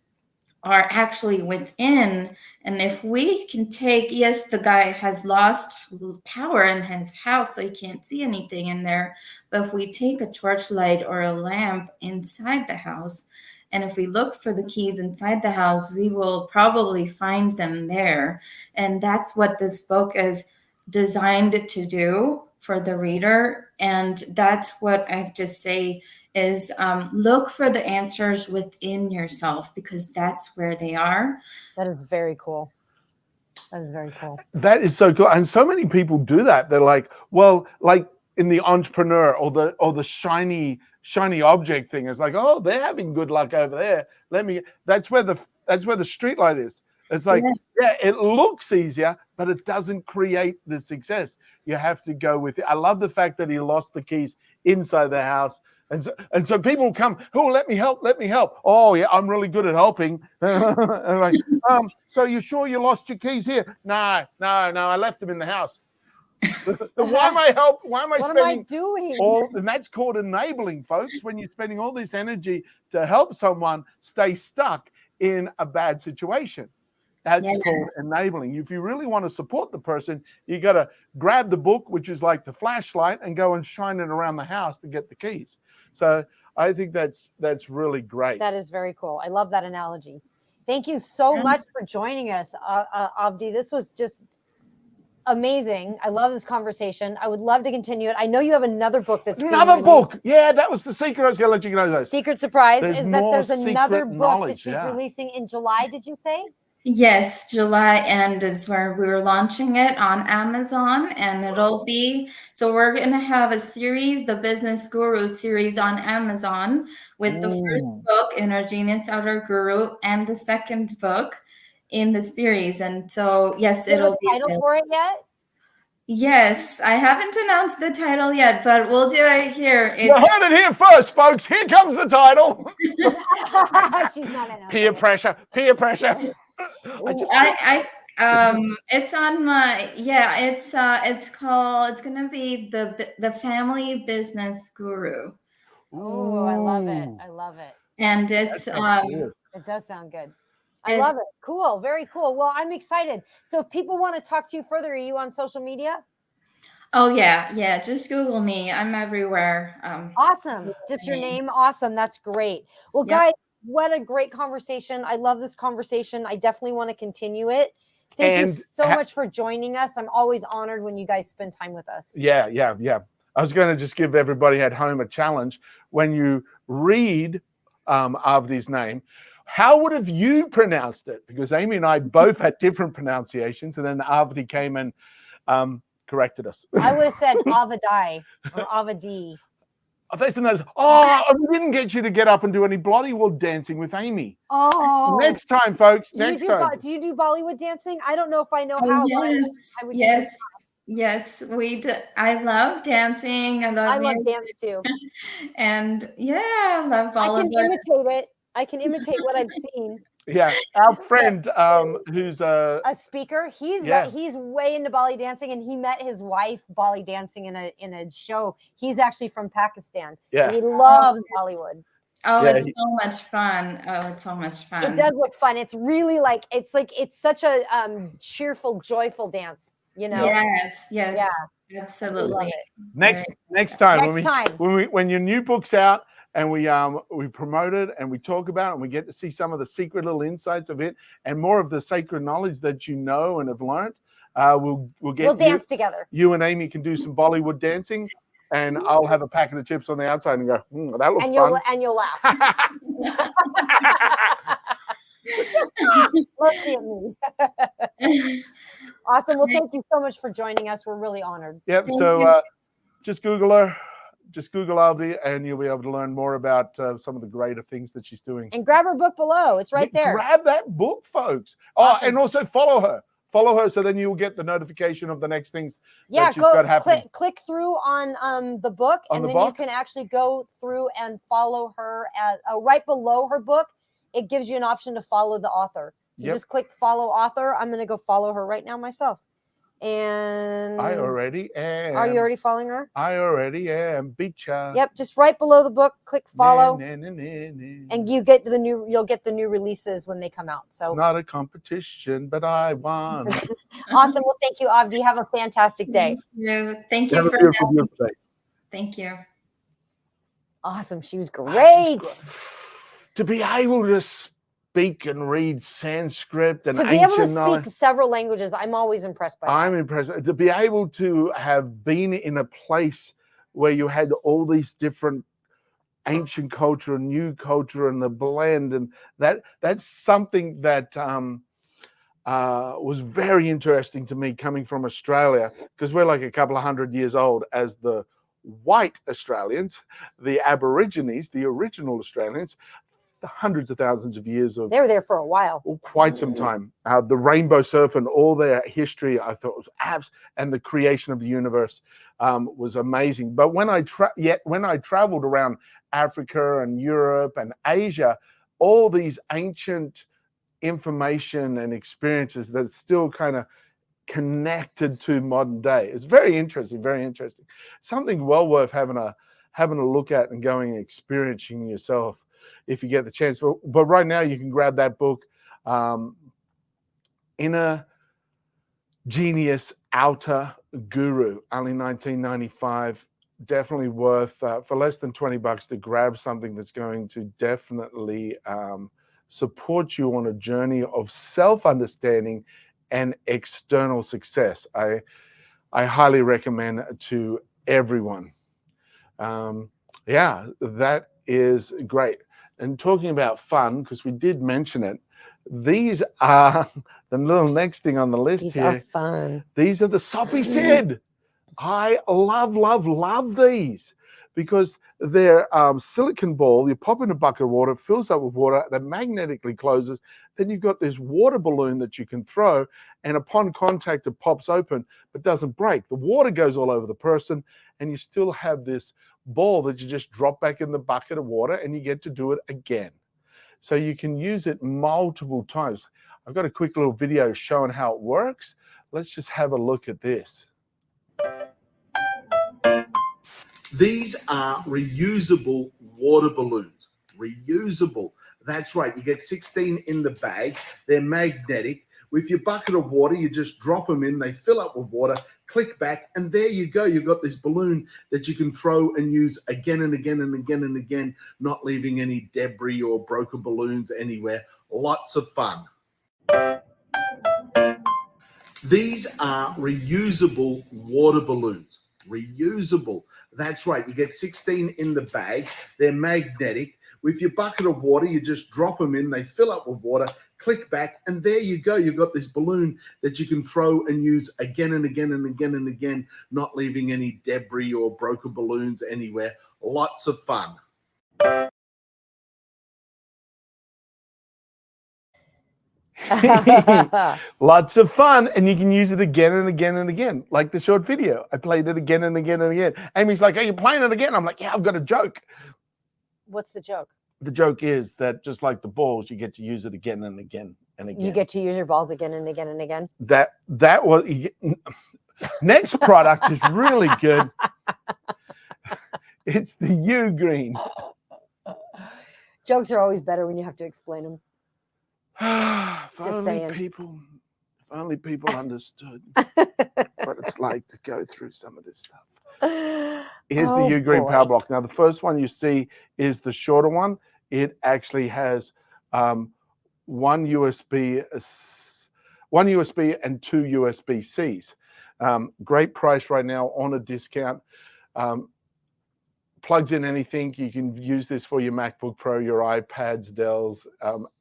are actually within. And if we can take, yes, the guy has lost power in his house, so he can't see anything in there. But if we take a torchlight or a lamp inside the house, and if we look for the keys inside the house, we will probably find them there. And that's what this book is designed to do for the reader. And that's what I have to say is look for the answers within yourself, because that's where they are. That is very cool. That is very cool. That is so cool. And so many people do that. They're like, well, like in the entrepreneur or the shiny object thing, is like, oh, they're having good luck over there. That's where the street light is. It's like, yeah, it looks easier, but it doesn't create the success. You have to go with it. I love the fact that he lost the keys inside the house. And so people come, "Oh, let me help. Oh, yeah, I'm really good at helping." And like, so you sure you lost your keys here? No, I left them in the house. Why am I doing? And that's called enabling, folks, when you're spending all this energy to help someone stay stuck in a bad situation. That's called enabling. If you really want to support the person, you got to grab the book, which is like the flashlight, and go and shine it around the house to get the keys. So I think that's really great. That is very cool. I love that analogy. Thank you so much for joining us, Avadhi. This was just amazing. I love this conversation. I would love to continue it. I know you have another book that's another book. Yeah, that was the secret. I was going to let you know. Secret surprise there's is that there's another book knowledge, that she's releasing in July. Did you say? Yes, July end is where we're launching it on Amazon, and it'll be so we're gonna have a series, the Business Guru series on Amazon, with the first Ooh. book, Inner Genius, Outer Guru, and the second book in the series. And so, yes, Do you have it'll a be title available. for it yet? Yes, I haven't announced the title yet, but we'll do it here. You heard it here first, folks. Here comes the title. She's not announcing Peer it. pressure. Peer pressure. It's on my it's gonna be the Family Business Guru, Oh, I love it. Ooh, I love it. and that it's sounds good. It does sound good. I love it's it. Cool. Very cool. Well, I'm excited. So if people want to talk to you further, are you on social media? oh yeah, just Google me. I'm everywhere. Awesome. Just your name. Awesome. That's great. Well, Yep. guys, what a great conversation. I love this conversation. I definitely want to continue it. Thank you And so much for joining us. I'm always honored when you guys spend time with us. Yeah. I was going to just give everybody at home a challenge. When you read Avadhi's name, how would have you pronounced it? Because Amy and I both had different pronunciations, and then Avadhi came and corrected us. I would have said Avadhi or Avadhi. We didn't get you to get up and do any Bollywood dancing with Amy. Oh, Next time, folks. Next time. Do you do Bollywood dancing? I don't know if I know Oh, how. yes, I would yes, we do. I love dancing. I love love music, dance too. and yeah, I love I can Bollywood. imitate it. I can imitate what I've seen. Yeah, our friend who's A speaker. He's Yeah. he's way into Bolly dancing, and he met his wife Bolly dancing in a show. He's actually from Pakistan. Yeah. And he loves Bollywood. Oh, Yeah, it's so much fun. Oh, it's so much fun. It does look fun. It's really it's such a cheerful, joyful dance. You know. Yes, Yeah. absolutely. Next time, Next when your new book's out and we promote it and we talk about it and we get to see some of the secret little insights of it and more of the sacred knowledge that you know and have learned, we'll dance together. You and Amy can do some Bollywood dancing, and I'll have a packet of chips on the outside and go, that looks fun. And you'll laugh. Look at me. Awesome. Well, thank you so much for joining us. We're really honored. Yep. So just Google her. Just Google Avadhi, and you'll be able to learn more about some of the greater things that she's doing. And grab her book below. It's right there. Grab that book, folks. Awesome. Oh, and also follow her. Follow her so then you'll get the notification of the next things that she's got happening. Click through on the book, and then you can actually go through and follow her at right below her book. It gives you an option to follow the author. So just click follow author. I'm going to go follow her right now myself. And I already am. Are you already following her? I already am. Beacha. Yep, just right below the book, click follow. And you'll get the new releases when they come out. So it's not a competition, but I won. Awesome. Well, thank you, Avadhi. Have a fantastic day. Thank you for beautiful day. Thank you. Awesome. She was great. To be able to speak and read Sanskrit and to be able to knowledge. speak several languages, I'm always impressed by that. I'm impressed. To be able to have been in a place where you had all these different ancient culture and new culture and the blend, and that's something that was very interesting to me coming from Australia, because we're like a couple of 100 years old as the white Australians, the Aborigines, the original Australians. The hundreds of thousands of years of they were there for a while, quite some time. The rainbow serpent, all their history, I thought was and the creation of the universe was amazing. But when I traveled around Africa and Europe and Asia, all these ancient information and experiences that still kind of connected to modern day. It's very interesting, very interesting. Something well worth having a look at and going and experiencing yourself if you get the chance. But right now you can grab that book, Inner Genius, Outer Guru, only $19.95. Definitely worth for less than $20 to grab something that's going to definitely support you on a journey of self-understanding and external success. I highly recommend it to everyone. Yeah, that is great. And talking about fun, because we did mention it, These are the little next thing on the list These here. are fun. These are the soppy Sid. I love these because they're silicone ball. You pop in a bucket of water, it fills up with water, that magnetically closes. Then you've got this water balloon that you can throw, and upon contact, it pops open but doesn't break. The water goes all over the person, and you still have this ball that you just drop back in the bucket of water, and you get to do it again. So you can use it multiple times. I've got a quick little video showing how it works. Let's just have a look at this. These are reusable water balloons. Reusable. That's right. You get 16 in the bag. They're magnetic. With your bucket of water, you just drop them in. They fill up with water. Click back, and there you go. You've got this balloon that you can throw and use again and again and again and again, not leaving any debris or broken balloons anywhere. Lots of fun. These are reusable water balloons. Reusable. That's right. You get 16 in the bag. They're magnetic. With your bucket of water, you just drop them in. They fill up with water. Click back, and there you go. You've got this balloon that you can throw and use again and again and again and again, not leaving any debris or broken balloons anywhere. Lots of fun. Lots of fun, and you can use it again and again and again, like the short video. I played it again and again and again. Amy's like, "Are you playing it again?" I'm like, "Yeah, I've got a joke." What's the joke? The joke is that just like the balls, you get to use it again and again and again. You get to use your balls again and again and again. That was next product is really good. It's the U green. Jokes are always better when you have to explain them. If Just saying. If only people understood what it's like to go through some of this stuff. Here's the U green power block. Now, the first one you see is the shorter one. It actually has one USB and two USB-Cs. Great price right now on a discount. Plugs in anything. You can use this for your MacBook Pro, your iPads, Dells,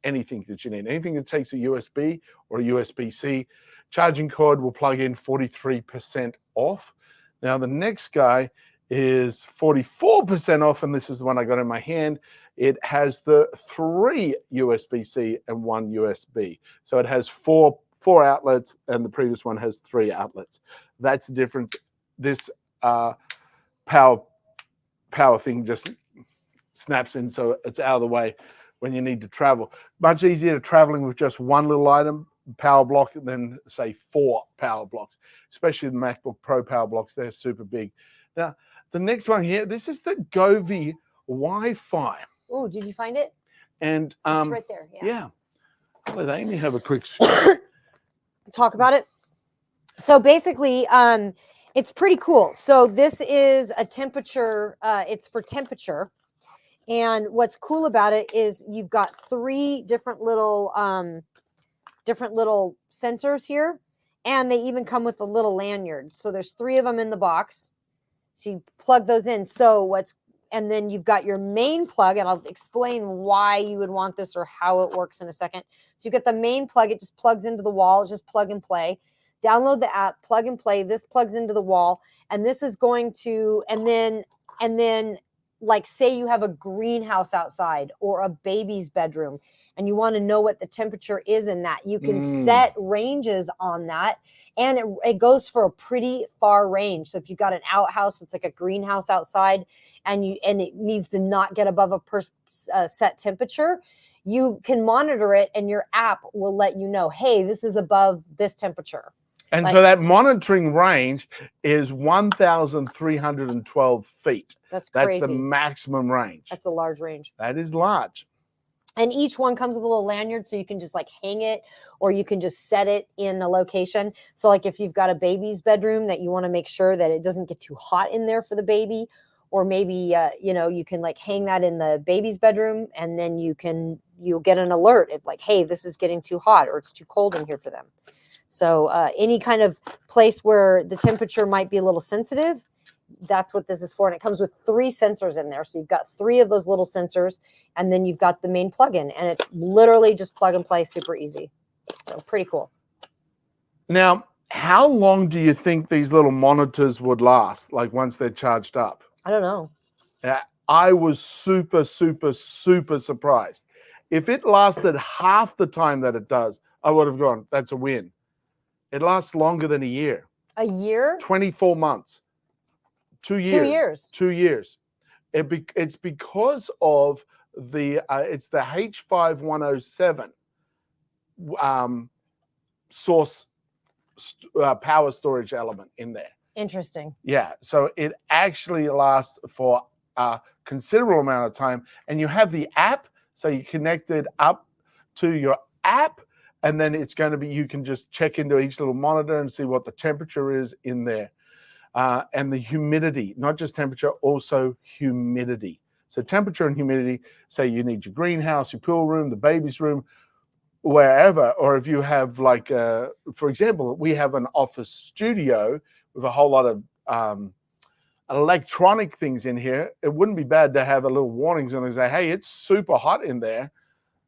anything that you need. Anything that takes a USB or a USB-C. Charging cord will plug in 43% off. Now, the next guy is 44% off, and this is the one I got in my hand. It has the 3 USB-C and 1 USB. So it has four outlets, and the previous one has 3 outlets. That's the difference. This power thing just snaps in, so it's out of the way when you need to travel. Much easier traveling with just one little item, power block, than say 4 power blocks, especially the MacBook Pro power blocks. They're super big. Now, the next one here, this is the Govee Wi-Fi. Oh, did you find it? And it's right there. Yeah. Let Amy have a quick talk about it. So basically, it's pretty cool. So this is a temperature. It's for temperature. And what's cool about it is you've got 3 different little sensors here, and they even come with a little lanyard. So there's 3 of them in the box. So you plug those in. And then you've got your main plug, and I'll explain why you would want this or how it works in a second. So you get the main plug. It just plugs into the wall. It's just plug and play. Download the app, plug and play. This plugs into the wall, and this is going to, and then like say you have a greenhouse outside or a baby's bedroom, and you want to know what the temperature is in that, you can set ranges on that, and it goes for a pretty far range. So if you've got an outhouse, it's like a greenhouse outside, and it needs to not get above a set temperature, you can monitor it, and your app will let you know, hey, this is above this temperature. And so that monitoring range is 1,312 feet. That's crazy. That's the maximum range. That's a large range. That is large. And each one comes with a little lanyard, so you can just like hang it, or you can just set it in a location. So like if you've got a baby's bedroom that you want to make sure that it doesn't get too hot in there for the baby, or maybe you can like hang that in the baby's bedroom, and then you'll get an alert of like, hey, this is getting too hot or it's too cold in here for them. So any kind of place where the temperature might be a little sensitive, That's what this is for. And it comes with 3 sensors in there. So you've got 3 of those little sensors, and then you've got the main plug-in, and it's literally just plug and play, super easy. So pretty cool. Now, how long do you think these little monitors would last, like once they're charged up? I don't know. Yeah, I was super, super, super surprised. If it lasted half the time that it does, I would have gone, that's a win. It lasts longer than a year. A year? 24 months. 2 years. 2 years. 2 years. It's because of it's the H5107 source power storage element in there. Interesting. Yeah, so it actually lasts for a considerable amount of time, and you have the app, so you connect it up to your app, and then it's going to be, you can just check into each little monitor and see what the temperature is in there, and the humidity, not just temperature, also humidity. So temperature and humidity, say you need your greenhouse, your pool room, the baby's room, wherever, or if you have like, for example, we have an office studio with a whole lot of electronic things in here. It wouldn't be bad to have a little warning zone and say, hey, it's super hot in there,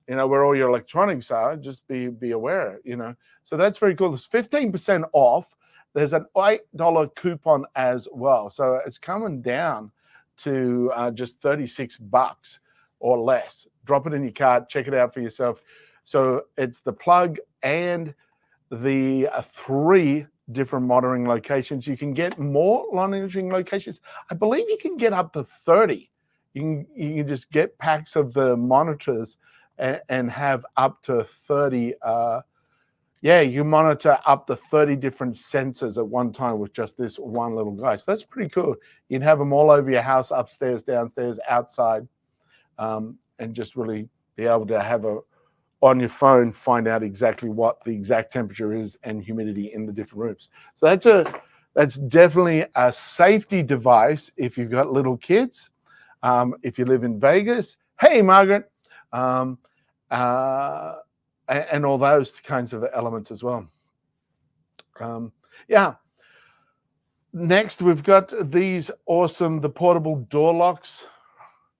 you know, where all your electronics are. Just be aware, you know. So that's very cool. There's 15% off. There's an $8 coupon as well. So it's coming down to just $36 or less. Drop it in your cart, check it out for yourself. So it's the plug and the 3 different monitoring locations. You can get more monitoring locations. I believe you can get up to 30. You can just get packs of the monitors and have up to 30. You monitor up to 30 different sensors at one time with just this one little guy. So that's pretty cool. You'd have them all over your house, upstairs, downstairs, outside, and just really be able to have on your phone, find out exactly what the exact temperature is and humidity in the different rooms. So that's definitely a safety device if you've got little kids. If you live in Vegas, hey, Margaret, and all those kinds of elements as well. Next, we've got these awesome, the portable door locks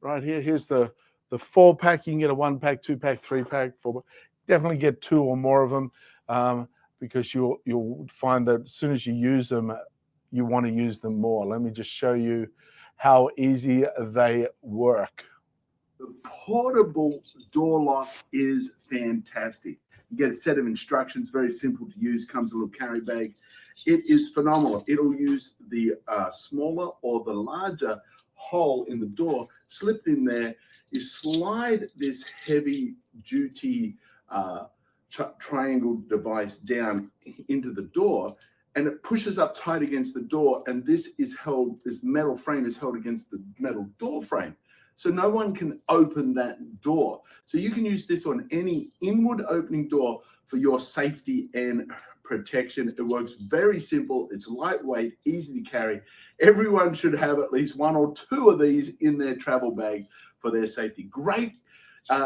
right here. Here's the 4-pack. You can get a 1-pack, 2-pack, 3-pack, 4-pack. Definitely get 2 or more of them, because you'll find that as soon as you use them, you want to use them more. Let me just show you how easy they work. The portable door lock is fantastic. You get a set of instructions, very simple to use, comes in a little carry bag. It is phenomenal. It'll use the smaller or the larger hole in the door, slip in there. You slide this heavy duty triangle device down into the door, and it pushes up tight against the door, and this metal frame is held against the metal door frame. So no one can open that door. So you can use this on any inward opening door for your safety and protection. It works very simple. It's lightweight, easy to carry. Everyone should have at least 1 or 2 of these in their travel bag for their safety. Great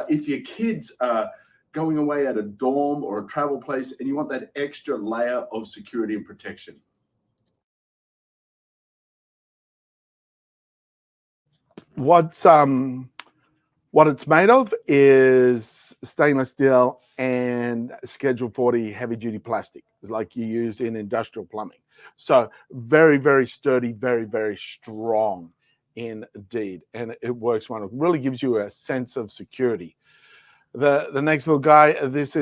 if your kids are going away at a dorm or a travel place and you want that extra layer of security and protection. What it's made of is stainless steel and Schedule 40 heavy duty plastic, like you use in industrial plumbing. So very, very sturdy, very, very strong indeed. And it works wonderful. It really gives you a sense of security. The next little guy, these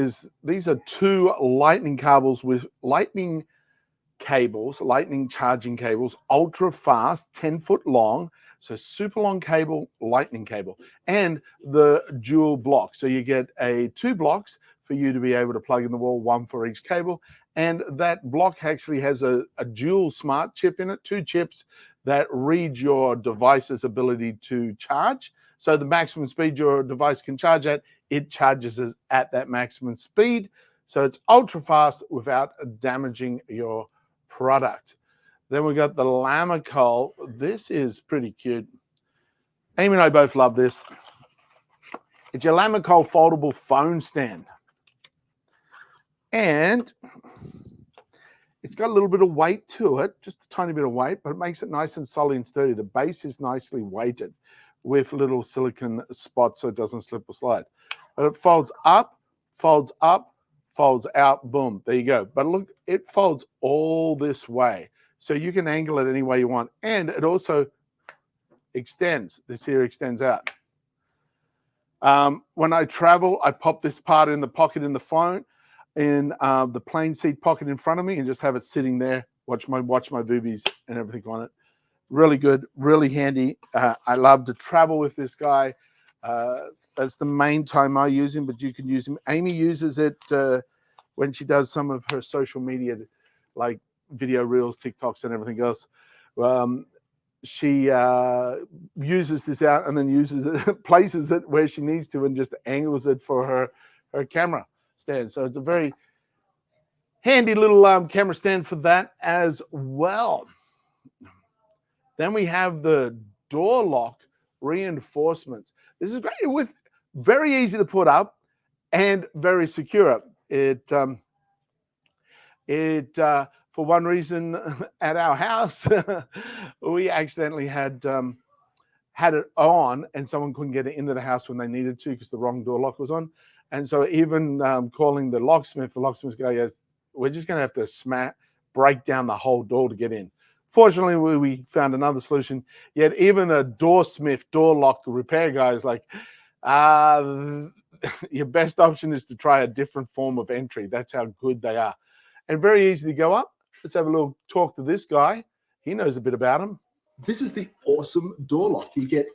are 2 lightning cables with lightning charging cables, ultra fast, 10-foot long. So super long cable, lightning cable, and the dual block. So you get 2 blocks for you to be able to plug in the wall, 1 for each cable. And that block actually has a dual smart chip in it, 2 chips that read your device's ability to charge. So the maximum speed your device can charge at, it charges at that maximum speed. So it's ultra fast without damaging your product. Then we got the Lamicol. This is pretty cute. Amy and I both love this. It's your Lamicol foldable phone stand. And It's got a little bit of weight to it, just a tiny bit of weight, but it makes it nice and solid and sturdy. The base is nicely weighted with little silicone spots so it doesn't slip or slide. But it folds up, folds out, boom, there you go. But look, it folds all this way. So you can angle it any way you want. And it also extends. This here extends out. When I travel, I pop this part in the pocket in the phone, in the plane seat pocket in front of me, and just have it sitting there, watch my movies and everything on it. Really good, really handy. I love to travel with this guy. That's the main time I use him, but you can use him. Amy uses it when she does some of her social media, like video reels, TikToks, and everything else. She uses this out and then uses it, places it where she needs to, and just angles it for her camera stand. So it's a very handy little camera stand for that as well. Then we have the door lock reinforcements. This is great, with very easy to put up and very secure. It for one reason, at our house, we accidentally had it on, and someone couldn't get it into the house when they needed to because the wrong door lock was on. And so even calling the locksmith guy goes, we're just going to have to break down the whole door to get in. Fortunately, we found another solution. Yet even a door lock repair guy is like, your best option is to try a different form of entry. That's how good they are. And very easy to go up. Let's have a little talk to this guy. He knows a bit about them. This is the awesome door lock. You get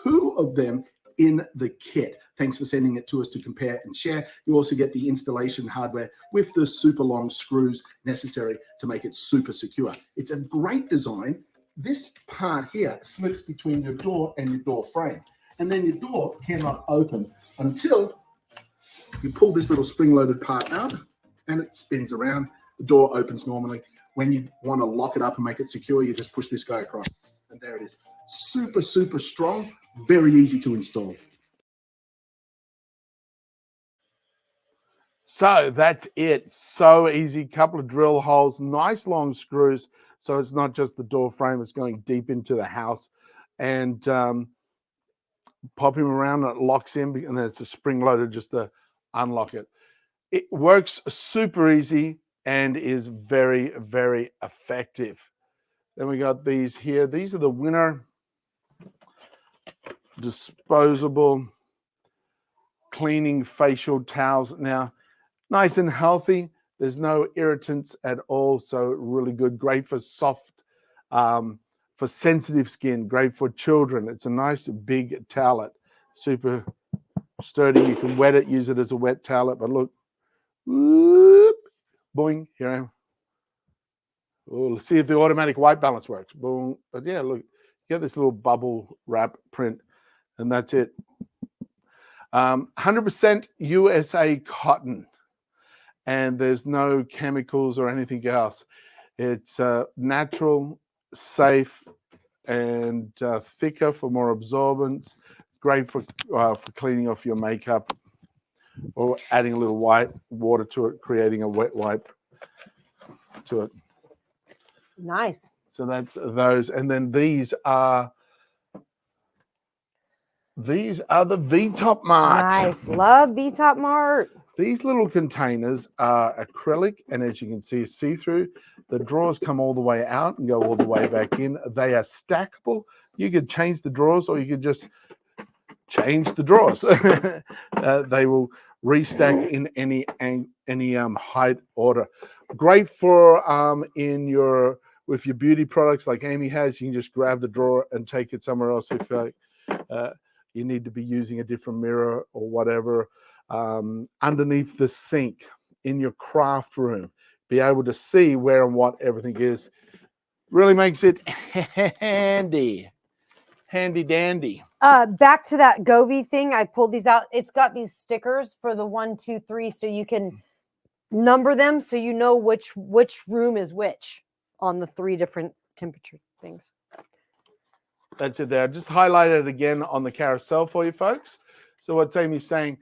2 of them in the kit. Thanks for sending it to us to compare and share. You also get the installation hardware with the super long screws necessary to make it super secure. It's a great design. This part here slips between your door and your door frame. And then your door cannot open until you pull this little spring-loaded part out, and it spins around. The door opens normally. When you want to lock it up and make it secure, you just push this guy across, and there it is. Super, super strong, very easy to install. So that's it. So easy. Couple of drill holes, nice long screws. So it's not just the door frame, it's going deep into the house. And pop him around, and it locks in, and then it's a spring loaded just to unlock it. It works super easy and is very, very effective. Then we got these here. These are the Winner disposable cleaning facial towels. Now, nice and healthy. There's no irritants at all. So really good. Great for soft, for sensitive skin. Great for children. It's a nice big towelette. Super sturdy. You can wet it, use it as a wet towelette. But look, whoop, boing, here I am. Oh, let's see if the automatic white balance works. Boom. But yeah, look, you get this little bubble wrap print, and that's it. 100% USA cotton, and there's no chemicals or anything else. It's natural, safe, and thicker for more absorbance. Great for cleaning off your makeup, or adding a little white water to it, creating a wet wipe to it. Nice. So that's those. And then these are the V-Top Mart. Nice. Love V-Top Mart. These little containers are acrylic, and as you can see, see-through. The drawers come all the way out and go all the way back in. They are stackable. You could change the drawers, or you could just change the drawers. They will restack in any height order. Great for with your beauty products like Amy has. You can just grab the drawer and take it somewhere else if you need to be using a different mirror or whatever. Underneath the sink in your craft room, be able to see where and what everything is. Really makes it handy dandy. Back to that Govee thing, I pulled these out. It's got these stickers for the 1, 2, 3, so you can number them, so you know which room is which on the 3 different temperature things. That's it there. Just highlight it again on the carousel for you folks. So what Amy's saying,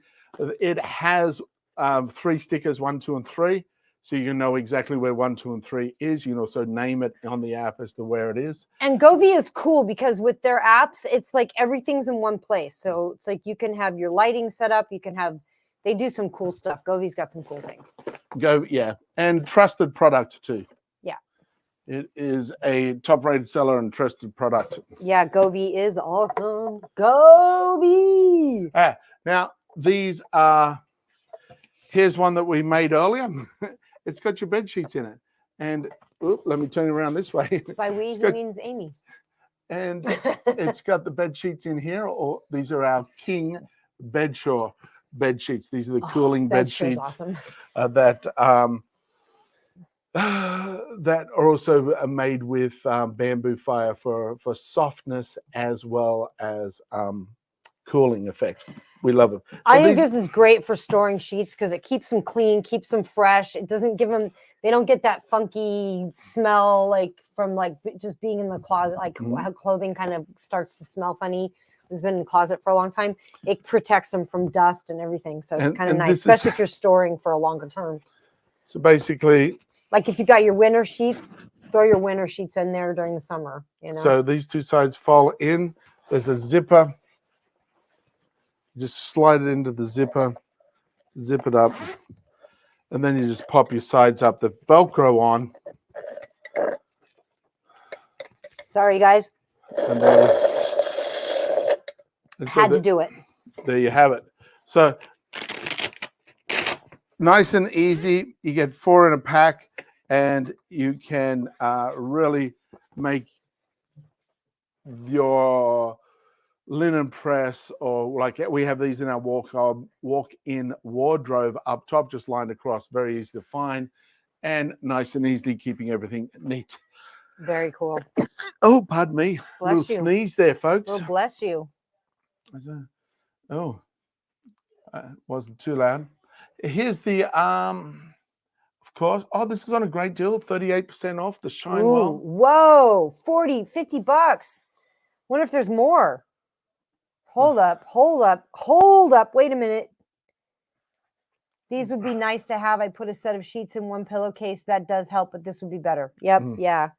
it has 3 stickers, 1, 2, and 3. so you can know exactly where 1, 2, and 3 is. You can also name it on the app as to where it is. And Govee is cool because with their apps, it's like everything's in one place. So it's like you can have your lighting set up. You can have, they do some cool stuff. Govee's got some cool things. Yeah, and trusted product too. Yeah. It is a top-rated seller and trusted product. Yeah, Govee is awesome. Govee. Now, these are, here's one that we made earlier. It's got your bed sheets in it. And let me turn it around this way. By we, he means Amy. And it's got the bed sheets in here, or these are our King Bedshore bed sheets. These are the cooling bed sheets awesome. that that are also made with bamboo fire for softness as well as cooling effect. We love them. So I think this is great for storing sheets because it keeps them clean, keeps them fresh. It doesn't give them, they don't get that funky smell like from like just being in the closet, like how clothing kind of starts to smell funny. It's been in the closet for a long time. It protects them from dust and everything. So it's kind of nice, especially if you're storing for a longer term. So basically, like if you got your winter sheets, throw your winter sheets in there during the summer, you know. So these two sides fall in. There's a zipper. Just slide it into the zipper, zip it up, and then you just pop your sides up. The Velcro on. Sorry, guys. And Had to do it. There you have it. So nice and easy. You get 4 in a pack, and you can really make your linen press, or like we have these in our walk-in wardrobe up top, just lined across, very easy to find, and nice and easily keeping everything neat. Very cool. Oh, pardon me. Bless Little you. sneeze there, folks. Oh, bless you. Wasn't too loud. Here's the of course. Oh, this is on a great deal, 38% off the Shine Well. Whoa, 40, 50 bucks. Wonder if there's more. Hold up. Wait a minute. These would be nice to have. I put a set of sheets in one pillowcase. That does help, but this would be better. Yep, yeah.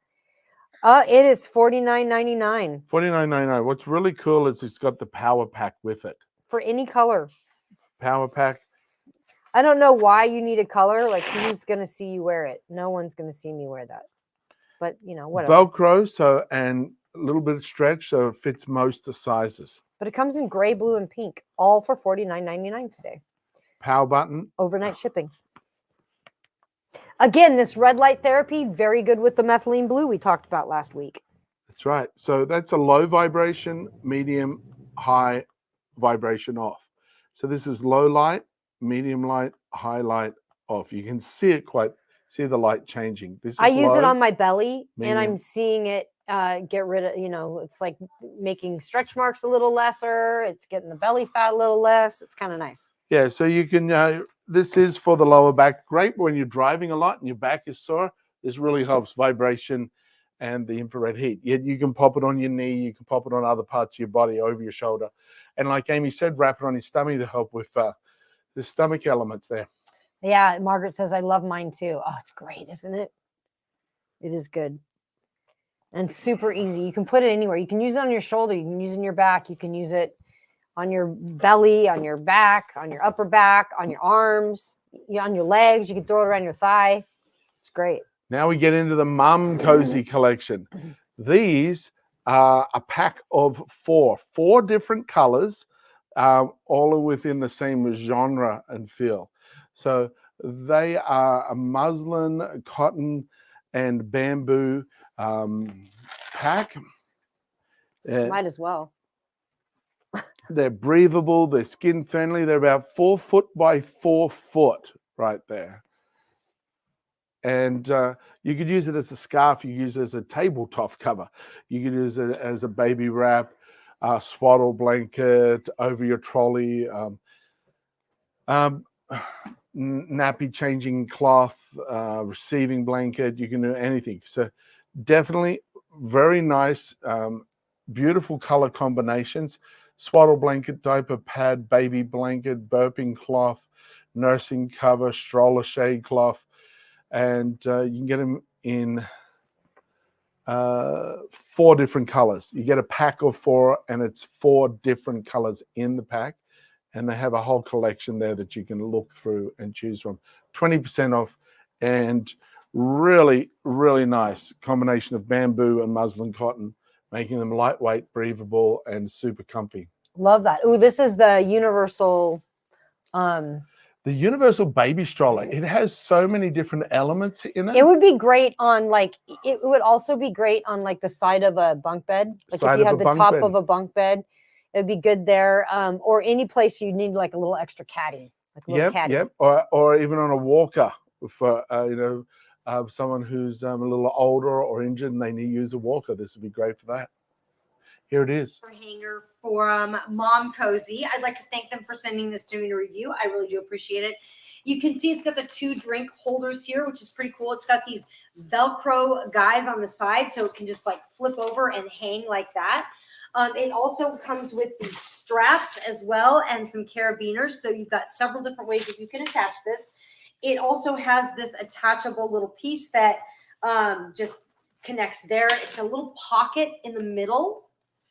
It is $49.99. $49.99. What's really cool is it's got the power pack with it. For any color. Power pack. I don't know why you need a color. Like, who's going to see you wear it? No one's going to see me wear that. But, you know, whatever. Velcro, and a little bit of stretch, so it fits most sizes. But it comes in gray, blue, and pink, all for $49.99 today. Power button. Overnight shipping. Again, this red light therapy, very good with the methylene blue we talked about last week. That's right. So that's a low vibration, medium, high vibration off. So this is low light, medium light, high light off. You can see the light changing. This is I use low, it on my belly, medium. and I'm seeing it get rid of, it's like making stretch marks a little lesser. It's getting the belly fat a little less. It's kind of nice. Yeah, so you can, this is for the lower back. Great when you're driving a lot and your back is sore. This really helps vibration and the infrared heat. You can pop it on your knee. You can pop it on other parts of your body, over your shoulder. And like Amy said, wrap it on your stomach to help with the stomach elements there. Yeah, Margaret says, I love mine too. Oh, it's great, isn't it? It is good. And super easy. You can put it anywhere. You can use it on your shoulder. You can use it in your back. You can use it on your belly, on your back, on your upper back, on your arms, on your legs. You can throw it around your thigh. It's great. Now we get into the Mum Cozy collection. These are a pack of four different colors, all are within the same genre and feel. So they are a muslin, cotton, and bamboo pack. Might as well. They're breathable, they're skin friendly, they're about 4 foot by 4 foot right there. And you could use it as a scarf, you could use it as a tabletop cover, you could use it as a baby wrap, swaddle blanket over your trolley, nappy changing cloth, receiving blanket. You can do anything. So definitely very nice, beautiful color combinations. Swaddle blanket, diaper pad, baby blanket, burping cloth, nursing cover, stroller shade cloth. and you can get them in 4 different colors. You get a pack of 4, and it's 4 different colors in the pack, and they have a whole collection there that you can look through and choose from. 20% off, and really, really nice combination of bamboo and muslin cotton, making them lightweight, breathable, and super comfy. Love that. Oh, this is the universal. The universal baby stroller. It has so many different elements in it. It would be great on like. It would also be great on like the side of a bunk bed. Like if you have the top of a bunk bed, it'd be good there. Or any place you need like a little extra caddy, like a little caddy. Yep. Or even on a walker for someone who's a little older or injured and they need to use a walker. This would be great for that. Here it is. Hanger for Mom Cozy. I'd like to thank them for sending this to me to review. I really do appreciate it. You can see it's got the 2 drink holders here, which is pretty cool. It's got these Velcro guys on the side, so it can just like flip over and hang like that. It also comes with these straps as well and some carabiners. So you've got several different ways that you can attach this. It also has this attachable little piece that just connects there. It's a little pocket in the middle.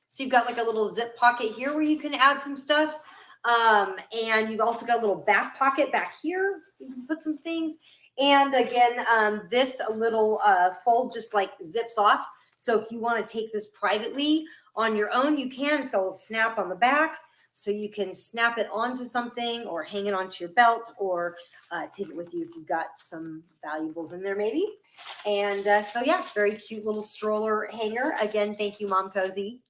So you've got like a little zip pocket here where you can add some stuff. And you've also got a little back pocket back here. You can put some things. And again, this little fold just like zips off. So if you want to take this privately on your own, you can. It's got a little snap on the back. So you can snap it onto something or hang it onto your belt or take it with you if you've got some valuables in there maybe. And so yeah, very cute little stroller hanger. Again, thank you, Mom Cozy.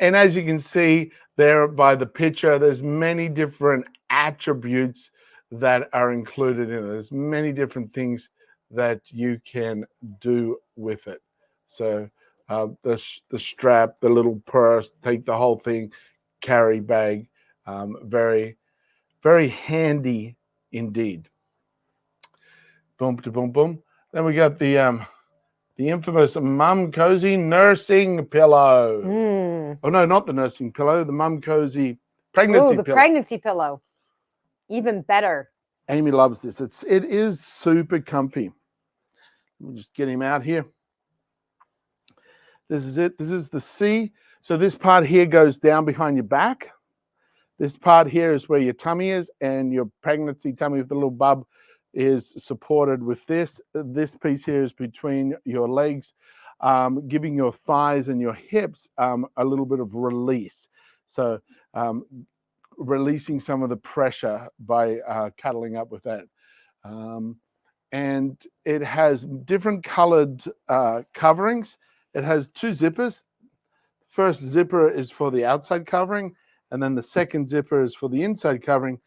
And as you can see there by the picture, there's many different attributes that are included in it. There's many different things that you can do with it. So the strap, the little purse, take the whole thing, carry bag, very, very handy indeed. Boom, boom, boom. Then we got the infamous Mum Cozy nursing pillow. Oh no, not the nursing pillow, the Mum Cozy pregnancy pillow. Pregnancy pillow. Even better. Amy loves this. It is super comfy. Let me just get him out here. This is it. This is the C. So this part here goes down behind your back. This part here is where your tummy is, and your pregnancy tummy with the little bub is supported with this. This piece here is between your legs, giving your thighs and your hips a little bit of release. So releasing some of the pressure by cuddling up with that. And it has different colored coverings. It has 2 zippers. First zipper is for the outside covering, and then the second zipper is for the inside covering,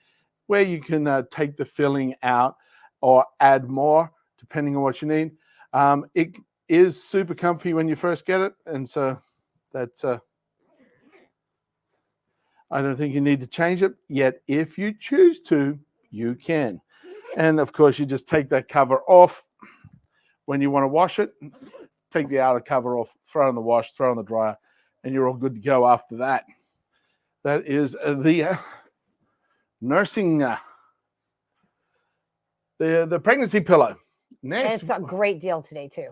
where you can take the filling out or add more, depending on what you need. It is super comfy when you first get it, and so that's I don't think you need to change it, yet if you choose to, you can. And of course, you just take that cover off when you want to wash it. Take the outer cover off, throw it in the wash, throw it in the dryer, and you're all good to go after that. That is the nursing, the pregnancy pillow. Next, and it's a great deal today too.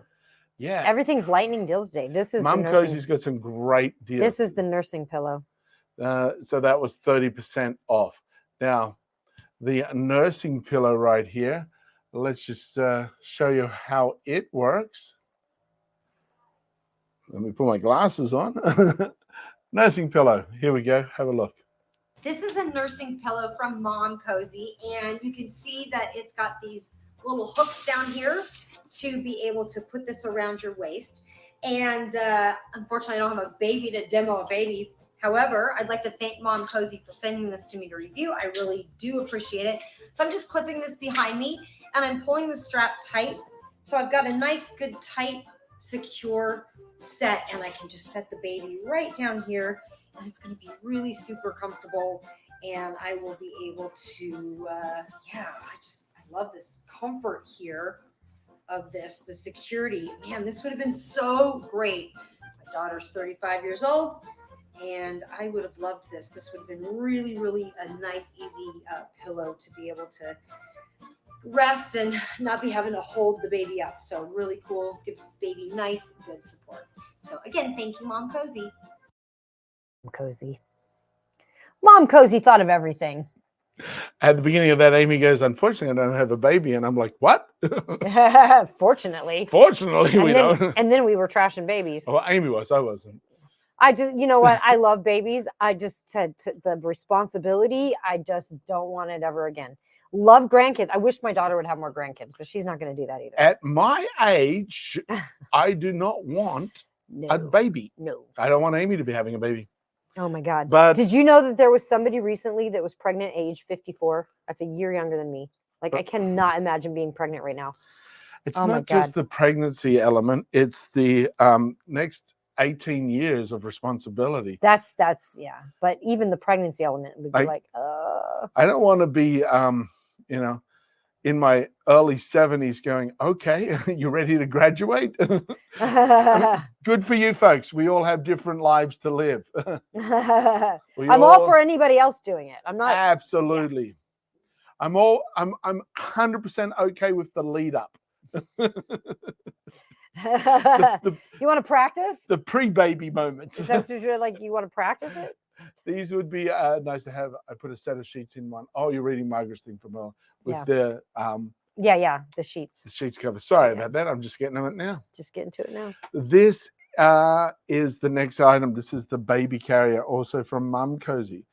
Yeah, everything's lightning deals today. This is Mum Cozy's got some great deals. This is the nursing pillow. So that was 30% off. Now, the nursing pillow right here. Let's just show you how it works. Let me put my glasses on. Nursing pillow. Here we go. Have a look. This is a nursing pillow from Mom Cozy, and you can see that it's got these little hooks down here to be able to put this around your waist. And unfortunately, I don't have a baby to demo a baby. However, I'd like to thank Mom Cozy for sending this to me to review. I really do appreciate it. So I'm just clipping this behind me, and I'm pulling the strap tight. So I've got a nice, good, tight, secure set, and I can just set the baby right down here, and it's going to be really super comfortable, and I will be able to, I love this comfort here of this, the security. Man, this would have been so great. My daughter's 35 years old, and I would have loved this. This would have been really, really a nice, easy pillow to be able to rest and not be having to hold the baby up. So really cool. Gives the baby nice, good support. So again, thank you, Mom Cozy. Cozy. Mom Cozy thought of everything. At the beginning of that, Amy goes, "Unfortunately, I don't have a baby," and I'm like, "What?" Fortunately. Fortunately, we don't. And then we were trashing babies. Well, Amy was. I wasn't. I just, you know what? I love babies. I just said the responsibility. I just don't want it ever again. Love grandkids. I wish my daughter would have more grandkids, but she's not going to do that either. At my age, I do not want a baby. No. I don't want Amy to be having a baby. Oh my God. But did you know that there was somebody recently that was pregnant age 54? That's a year younger than me. Like, I cannot imagine being pregnant right now. It's not just the pregnancy element. It's the next 18 years of responsibility. That's yeah. But even the pregnancy element would be I don't want to be, you know, in my early 70s going, okay, you ready to graduate? Good for you folks. We all have different lives to live. I'm all for anybody else doing it. I'm not. Absolutely. Yeah. I'm 100% okay with the lead up. You want to practice? The pre-baby moment. Is that what you're like? You want to practice it? These would be nice to have. I put a set of sheets in one. Oh, you're reading Margaret's thing from earlier with the the sheets. The sheets cover. Sorry about that. I'm just getting to it now. Just getting to it now. This is the next item. This is the baby carrier, also from Mum Cozy.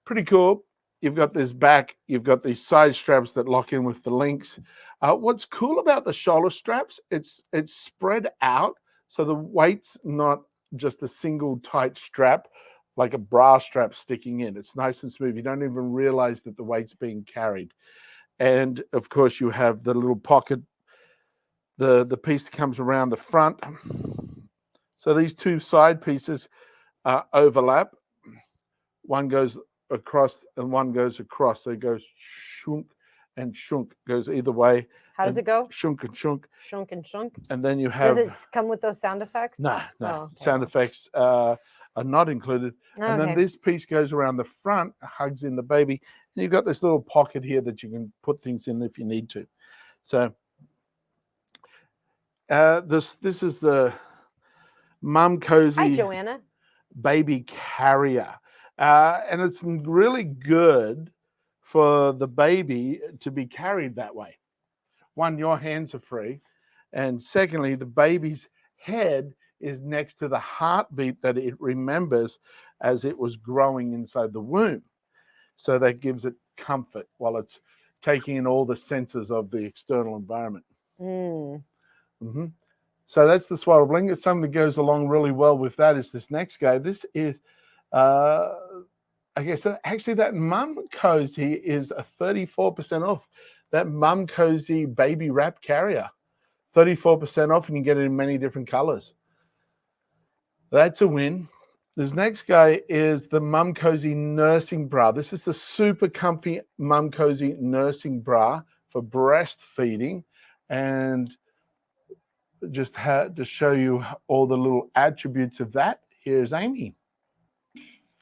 Pretty cool. You've got this back. You've got these side straps that lock in with the links. What's cool about the shoulder straps? It's spread out, so the weight's not just a single tight strap like a bra strap sticking in. It's nice and smooth. You don't even realize that the weight's being carried. And of course, you have the little pocket, the piece that comes around the front. So these two side pieces overlap. One goes across and one goes across. So it goes shunk and shunk, goes either way. How does it go? Shunk and shunk. Shunk and shunk. And then you have. Does it come with those sound effects? No. Oh, okay. Sound effects are not included. Okay. And then this piece goes around the front, hugs in the baby, and you've got this little pocket here that you can put things in if you need to. So this is the Mum Cozy. Hi, Joanna. Baby carrier, and it's really good for the baby to be carried that way. One, your hands are free, and secondly, the baby's head is next to the heartbeat that it remembers as it was growing inside the womb. So that gives it comfort while it's taking in all the senses of the external environment. Mm-hmm. So that's the swaddle bling. It's something that goes along really well with that is this next guy. This is, okay, so actually that Mum Cozy is a 34% off. That Mum Cozy baby wrap carrier, 34% off, and you get it in many different colors. That's a win. This next guy is the Mum Cozy nursing bra. This is a super comfy Mum Cozy nursing bra for breastfeeding, and just to show you all the little attributes of that, here's Amy.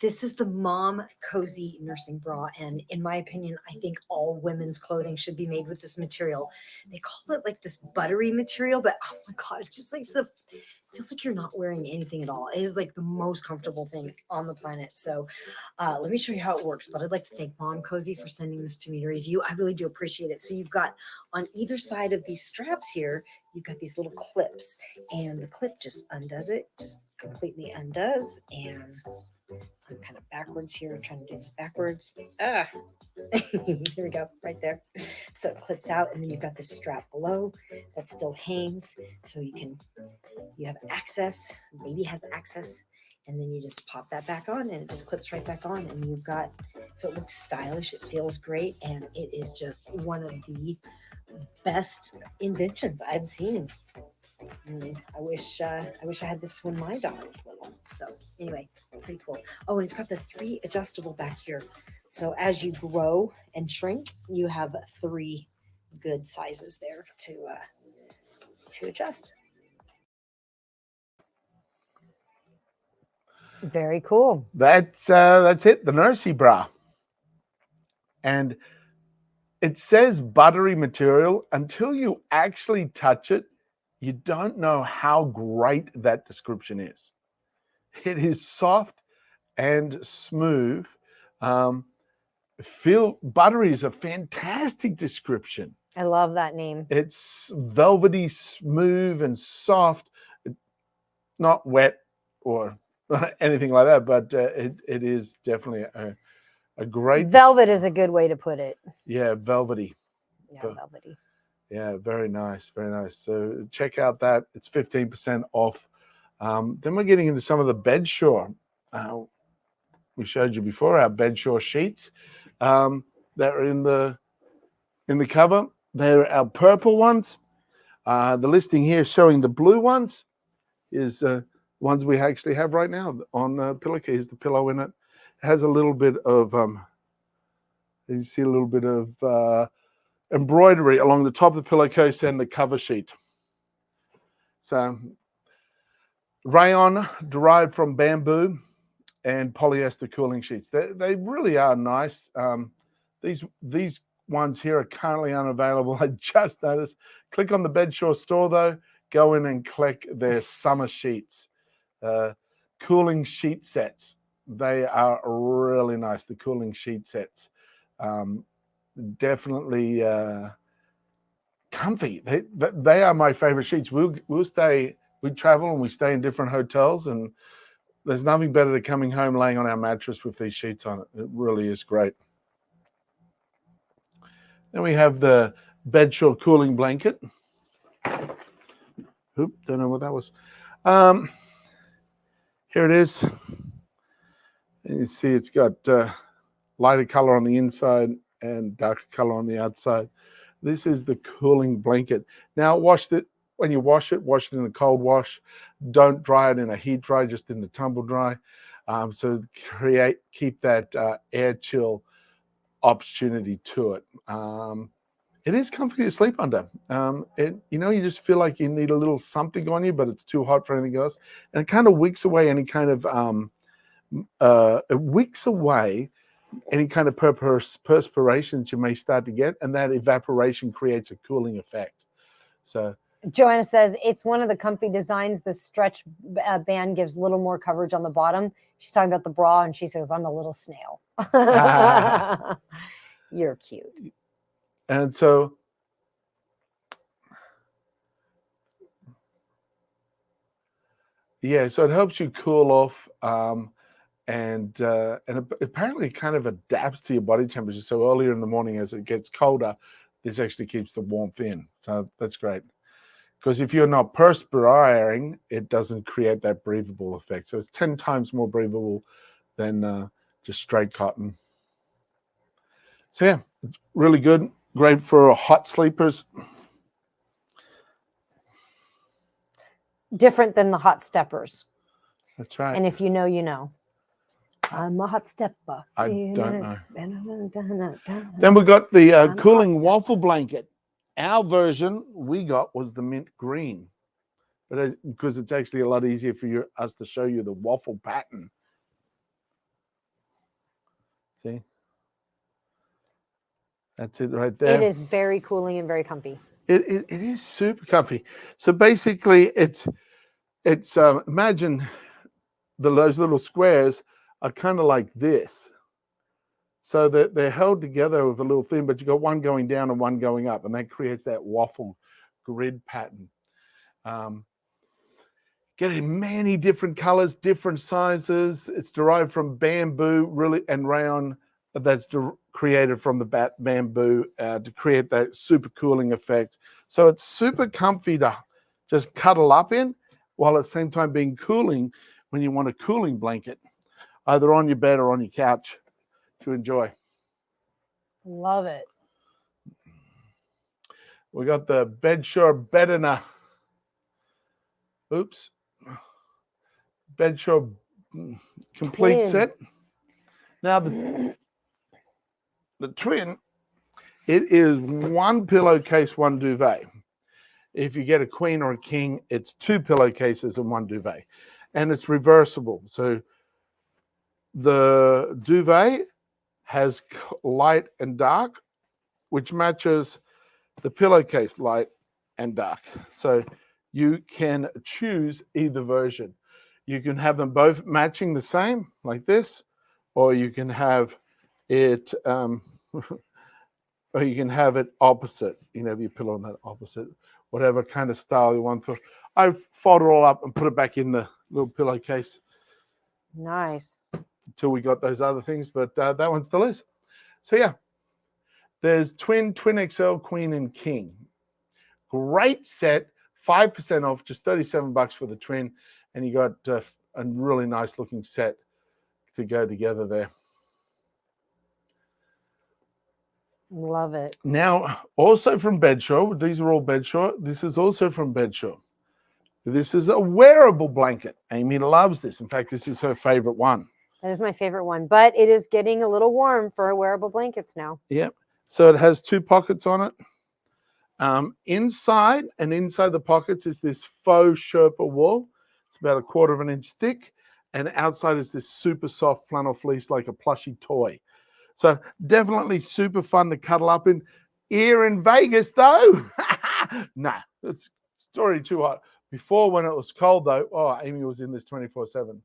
This is the Mom Cozy nursing bra, and in my opinion, I think all women's clothing should be made with this material. They call it like this buttery material, but oh my God, it's just like feels like you're not wearing anything at all. It is like the most comfortable thing on the planet. So let me show you how it works, but I'd like to thank Mom Cozy for sending this to me to review. I really do appreciate it. So you've got on either side of these straps here, you've got these little clips, and the clip just undoes it, just completely undoes, and I'm kind of backwards here. I'm trying to do this backwards. Here we go, right there. So it clips out, and then you've got this strap below that still hangs. So you have access, the baby has access, and then you just pop that back on, and it just clips right back on. And you've got, so it looks stylish, it feels great, and it is just one of the best inventions I've seen. And I wish I had this when my daughter was little. So anyway, pretty cool. Oh, and it's got the 3 adjustable back here. So as you grow and shrink, you have 3 good sizes there to adjust. Very cool. That's it, the nursey bra. And it says buttery material. Until you actually touch it, you don't know how great that description is. It is soft and smooth. Buttery is a fantastic description. I love that name. It's velvety, smooth, and soft. Not wet or anything like that, but it is definitely a great. Velvet is a good way to put it. Yeah, velvety. Yeah, velvety. Yeah, very nice, very nice. So check out that. It's 15% off. Then we're getting into some of the Bedshore. We showed you before our Bedshore sheets that are in the cover. They're our purple ones. The listing here showing the blue ones is ones we actually have right now on pillowcase. The pillow in it has a little bit of you see a little bit of embroidery along the top of the pillowcase and the cover sheet. So rayon derived from bamboo and polyester cooling sheets. They really are nice. These ones here are currently unavailable. I just noticed. Click on the Bedshore store though. Go in and click their summer sheets, cooling sheet sets. They are really nice. The cooling sheet sets, definitely comfy. They are my favorite sheets. We travel and we stay in different hotels, and there's nothing better than coming home laying on our mattress with these sheets on it. It really is great. Then we have the Bedshore cooling blanket. Oop, don't know what that was. Here it is. And you see it's got lighter color on the inside and darker color on the outside. This is the cooling blanket. Now, when you wash it in a cold wash. Don't dry it in a heat dry, just in the tumble dry. So keep that air chill opportunity to it. It is comfy to sleep under. You just feel like you need a little something on you, but it's too hot for anything else. And it kind of wicks away any kind of perspiration that you may start to get, and that evaporation creates a cooling effect. So Joanna says it's one of the comfy designs. The stretch band gives a little more coverage on the bottom. She's talking about the bra, and she says, I'm a little snail. You're cute. And so so it helps you cool off, and apparently kind of adapts to your body temperature. So earlier in the morning, as it gets colder, this actually keeps the warmth in. So that's great. Because if you're not perspiring, it doesn't create that breathable effect. So it's 10 times more breathable than just straight cotton. So yeah, it's really good. Great for hot sleepers. Different than the hot steppers. That's right. And if you know, you know. I'm a hot stepper. I don't know. Then we got the cooling waffle blanket. Our version we got was the mint green, but because it's actually a lot easier for us to show you the waffle pattern. See? That's it right there. It is very cooling and very comfy. It is super comfy. So basically, it's imagine those little squares are kind of like this. So they're held together with a little thing, but you got one going down and one going up, and that creates that waffle grid pattern. Getting many different colors, different sizes. It's derived from bamboo, really, and rayon that's created from the bamboo to create that super cooling effect. So it's super comfy to just cuddle up in, while at the same time being cooling when you want a cooling blanket, either on your bed or on your couch to enjoy. Love it. We got the Bedshore Bedina. Bedshore complete Twin. set. Now the twin, it is one pillowcase, one duvet. If you get a queen or a king, it's two pillowcases and one duvet. And it's reversible. So the duvet has light and dark, which matches the pillowcase, light and dark. So you can choose either version. You can have them both matching the same, like this, or you can have it, or you can have it opposite. You know, your pillow on that opposite, whatever kind of style you want. I fold it all up and put it back in the little pillowcase. Nice. Until we got those other things, but that one still is. So yeah, there's twin XL, queen and king. Great set, 5% off, just $37 for the twin, and you got a really nice looking set to go together there. Love it. Now, also from Bedshaw, these are all Bedshaw. This is also from Bedshaw. This is a wearable blanket. Amy loves this. In fact, this is her favorite one. That is my favorite one, but it is getting a little warm for wearable blankets now. Yep. So it has 2 pockets on it. Inside the pockets is this faux Sherpa wool. It's about 1/4 inch thick. And outside is this super soft flannel fleece like a plushy toy. So definitely super fun to cuddle up in. Here in Vegas, though, nah, it's already too hot. Before, when it was cold, though, oh, Amy was in this 24/7.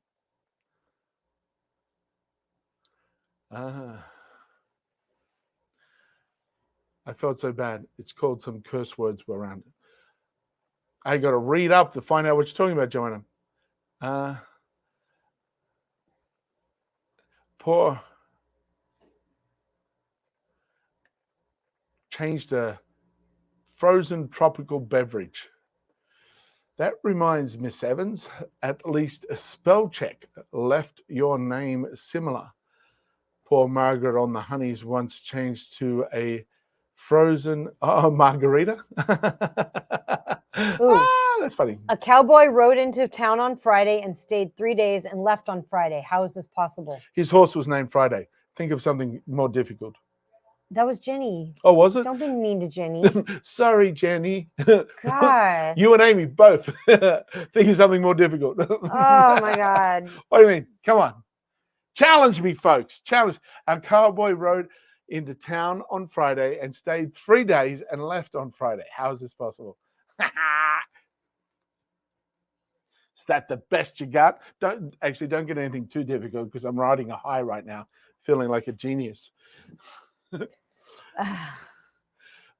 I felt so bad. It's called some curse words were around it. I got to read up to find out what you're talking about, Joanna. Poor. Changed a frozen tropical beverage. That reminds Miss Evans, at least a spell check left your name similar. Poor Margaret on the Honeys once changed to a frozen margarita. Ooh. That's funny. A cowboy rode into town on Friday and stayed 3 days and left on Friday. How is this possible? His horse was named Friday. Think of something more difficult. That was Jenny. Oh, was it? Don't be mean to Jenny. Sorry, Jenny. God. You and Amy both think of something more difficult. Oh, my God. What do you mean? Come on. Challenge me, folks. Challenge. Our cowboy rode into town on Friday and stayed 3 days and left on Friday. How is this possible? Is that the best you got? Don't get anything too difficult because I'm riding a high right now, feeling like a genius. But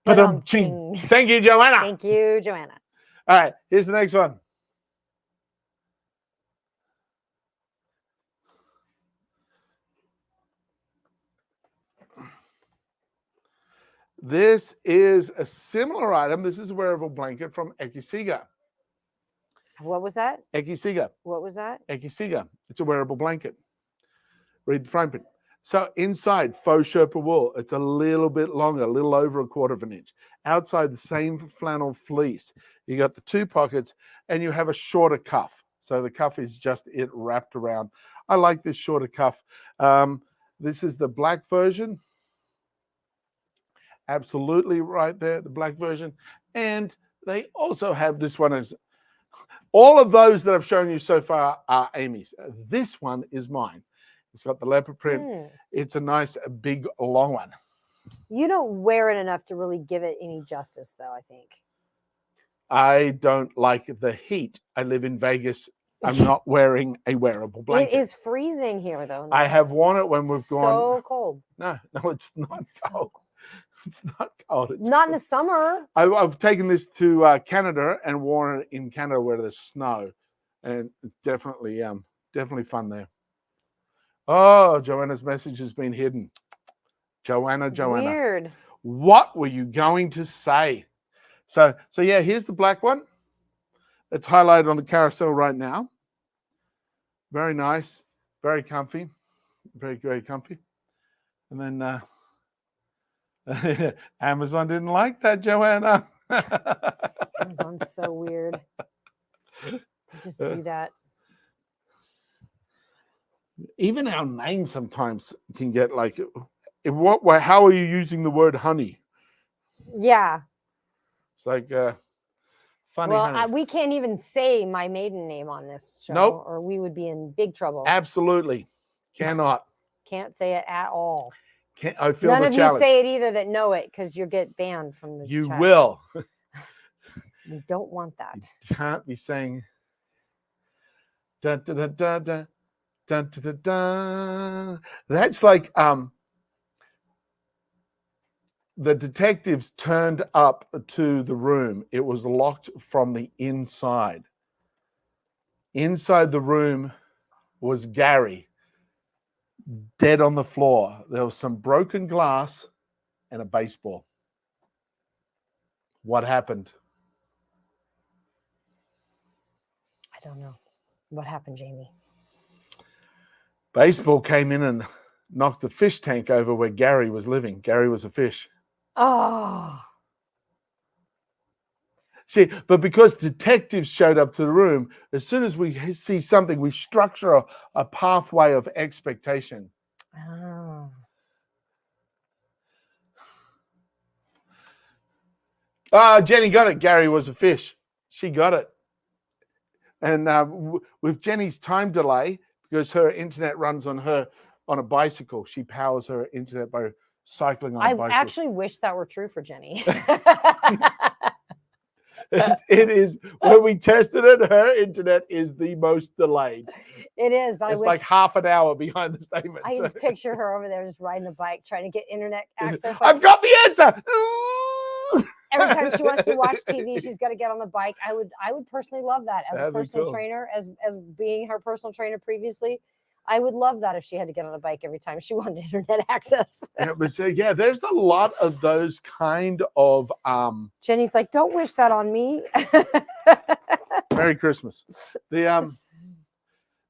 thank you, Joanna. Thank you, Joanna. All right, here's the next one. This is a similar item. This is a wearable blanket from Ekisiga. What was that? Ekisiga. What was that? Ekisiga. It's a wearable blanket. Read the fine print. So inside, faux Sherpa wool. It's a little bit longer, a little over 1/4 inch. Outside, the same flannel fleece. You got the 2 pockets, and you have a shorter cuff. So the cuff is just it wrapped around. I like this shorter cuff. This is the black version. Absolutely right there, the black version. And they also have this one as all of those that I've shown you so far are Amy's. This one is mine. It's got the leopard print. It's a nice, big, long one. You don't wear it enough to really give it any justice, though, I think. I don't like the heat. I live in Vegas. I'm not wearing a wearable blanket. It is freezing here, though. I have worn it when we've gone. So cold. No, it's not cold. It's not cold. It's not in the summer. I've taken this to Canada and worn it in Canada where there's snow, and definitely fun there. Oh, Joanna's message has been hidden. Joanna. Weird. What were you going to say? So yeah, here's the black one. It's highlighted on the carousel right now. Very nice, very comfy, very, very comfy. And then Amazon didn't like that, Joanna. Amazon's so weird. They just do that. Even our name sometimes can get like, what way? How are you using the word honey? Yeah. It's like funny. Well, honey. We can't even say my maiden name on this show, Nope. or we would be in big trouble. Absolutely cannot. Can't say it at all. I feel None the of challenge. you say it either that know it because you get banned from the You chat. will. We don't want that. You can't be saying da da da da da da da da da. That's like the detectives turned up to the room. It was locked from the inside. Inside the room was Gary, dead on the floor. There was some broken glass and a baseball. What happened? I don't know. What happened, Jamie? Baseball came in and knocked the fish tank over where Gary was living. Gary was a fish. Oh. See, but because detectives showed up to the room, as soon as we see something, we structure a pathway of expectation. Oh. Jenny got it. Gary was a fish. She got it. And with Jenny's time delay, because her internet runs on a bicycle, she powers her internet by cycling on a bicycle. I actually wish that were true for Jenny. It is. When we tested it, her internet is the most delayed. It is, but It's like half an hour behind the statement. I just picture her over there just riding a bike, trying to get internet access. I've got the answer. Every time she wants to watch TV, she's got to get on the bike. I would personally love that as That'd a be personal cool. trainer, as being her personal trainer previously. I would love that if she had to get on a bike every time she wanted internet access. Yeah, there's a lot of those kind of Jenny's like, don't wish that on me. Merry Christmas. There's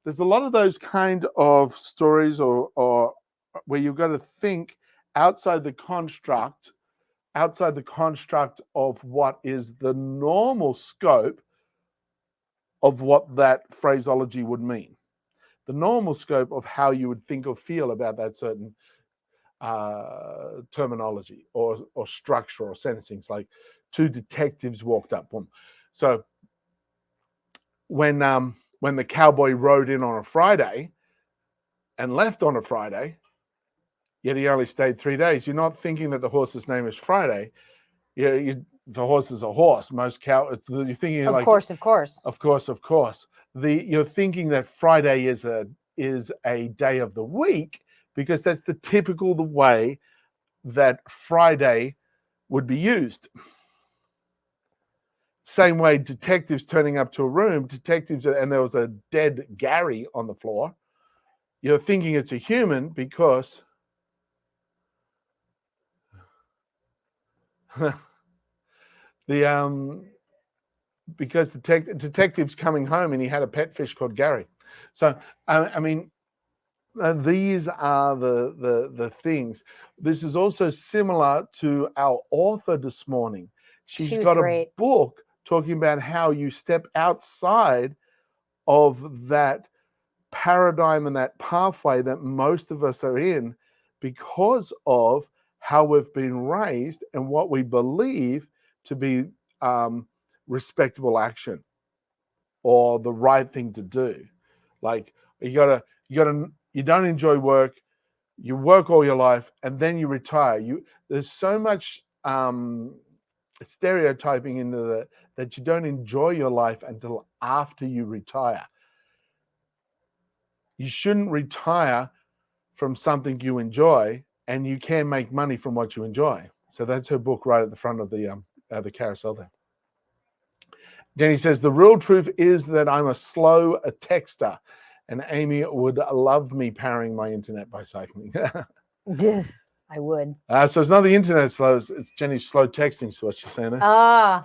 a lot of those kind of stories or where you've got to think outside the construct of what is the normal scope of what that phraseology would mean. The normal scope of how you would think or feel about that certain terminology or structure or sentencing. It's like two detectives walked up. So when the cowboy rode in on a Friday and left on a Friday, yet he only stayed 3 days, you're not thinking that the horse's name is Friday. The horse is a horse. Most you're thinking Of like, course. of course. You're thinking that Friday is a day of the week because that's the way that Friday would be used. Same way detectives turning up to a room, and there was a dead Gary on the floor. You're thinking it's a human because because the detective's coming home and he had a pet fish called Gary. So these are the things. This is also similar to our author this morning. She's got a book talking about how you step outside of that paradigm and that pathway that most of us are in because of how we've been raised and what we believe to be respectable action or the right thing to do. Like you don't enjoy work, you work all your life and then you retire. There's so much stereotyping into that you don't enjoy your life until after you retire. You shouldn't retire from something you enjoy, and you can make money from what you enjoy. So that's her book right at the front of the carousel there. Jenny says, the real truth is that I'm a slow texter, and Amy would love me powering my internet by cycling. I would. So it's not the internet slow, it's Jenny's slow texting, so what she's saying there.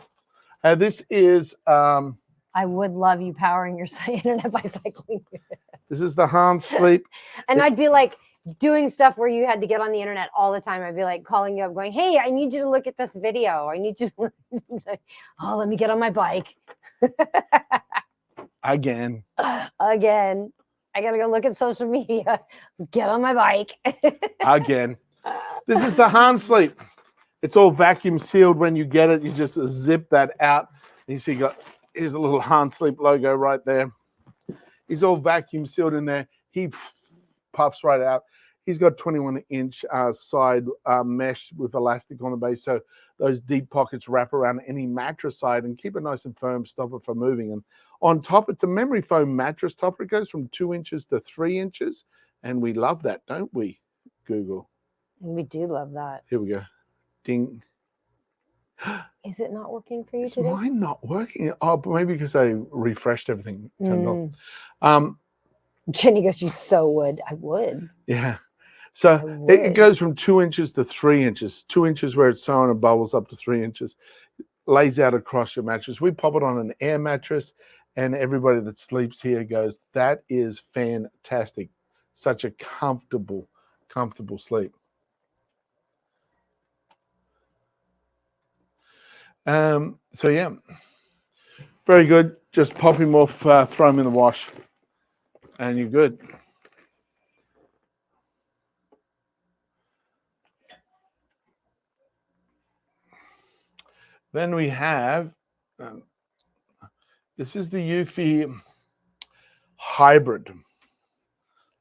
This is... I would love you powering your internet by cycling. This is the Hans Sleep. And I'd be like doing stuff where you had to get on the internet all the time. I'd be like calling you up going, hey, I need you to look at this video. I need you to let me get on my bike. Again. I gotta go look at social media. Get on my bike. Again. This is the Hans Sleep. It's all vacuum sealed when you get it. You just zip that out. You see here's a little Hans Sleep logo right there. He's all vacuum sealed in there. He puffs right out. He's got 21-inch side mesh with elastic on the base, so those deep pockets wrap around any mattress side and keep it nice and firm, stop it from moving. And on top, it's a memory foam mattress topper. It goes from 2 inches to 3 inches, and we love that, don't we, Google? We do love that. Here we go. Ding. Is it not working for you Is today? mine not working? Oh, but maybe because I refreshed everything. Turned on. Jenny goes, you so would. I would. Yeah. So it goes from 2 inches to 3 inches. 2 inches where it's sewn and bubbles up to 3 inches. Lays out across your mattress. We pop it on an air mattress, and everybody that sleeps here goes, that is fantastic. Such a comfortable sleep. So yeah, very good. Just pop him off, throw him in the wash, and you're good. Then we have, this is the Eufy Hybrid.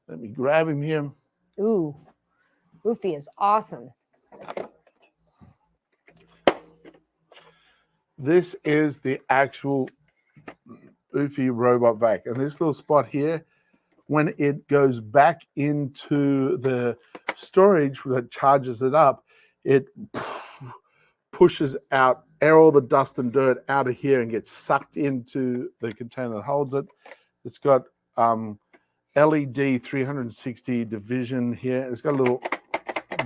Let me grab him here. Ooh, Eufy is awesome. This is the actual Eufy robot vac. And this little spot here, when it goes back into the storage that charges it up, it pushes out all the dust and dirt out of here and gets sucked into the container that holds it. It's got LED 360 division here. It's got a little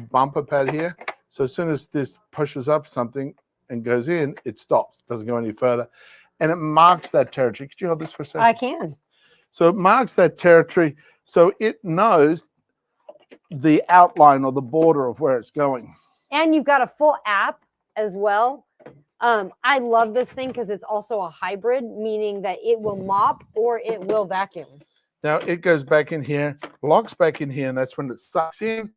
bumper pad here. So as soon as this pushes up something and goes in, it stops. It doesn't go any further. And it marks that territory. Could you hold this for a second? I can. So it marks that territory so it knows the outline or the border of where it's going. And you've got a full app as well. I love this thing because it's also a hybrid, meaning that it will mop or it will vacuum. Now it goes back in here, locks back in here, and that's when it sucks in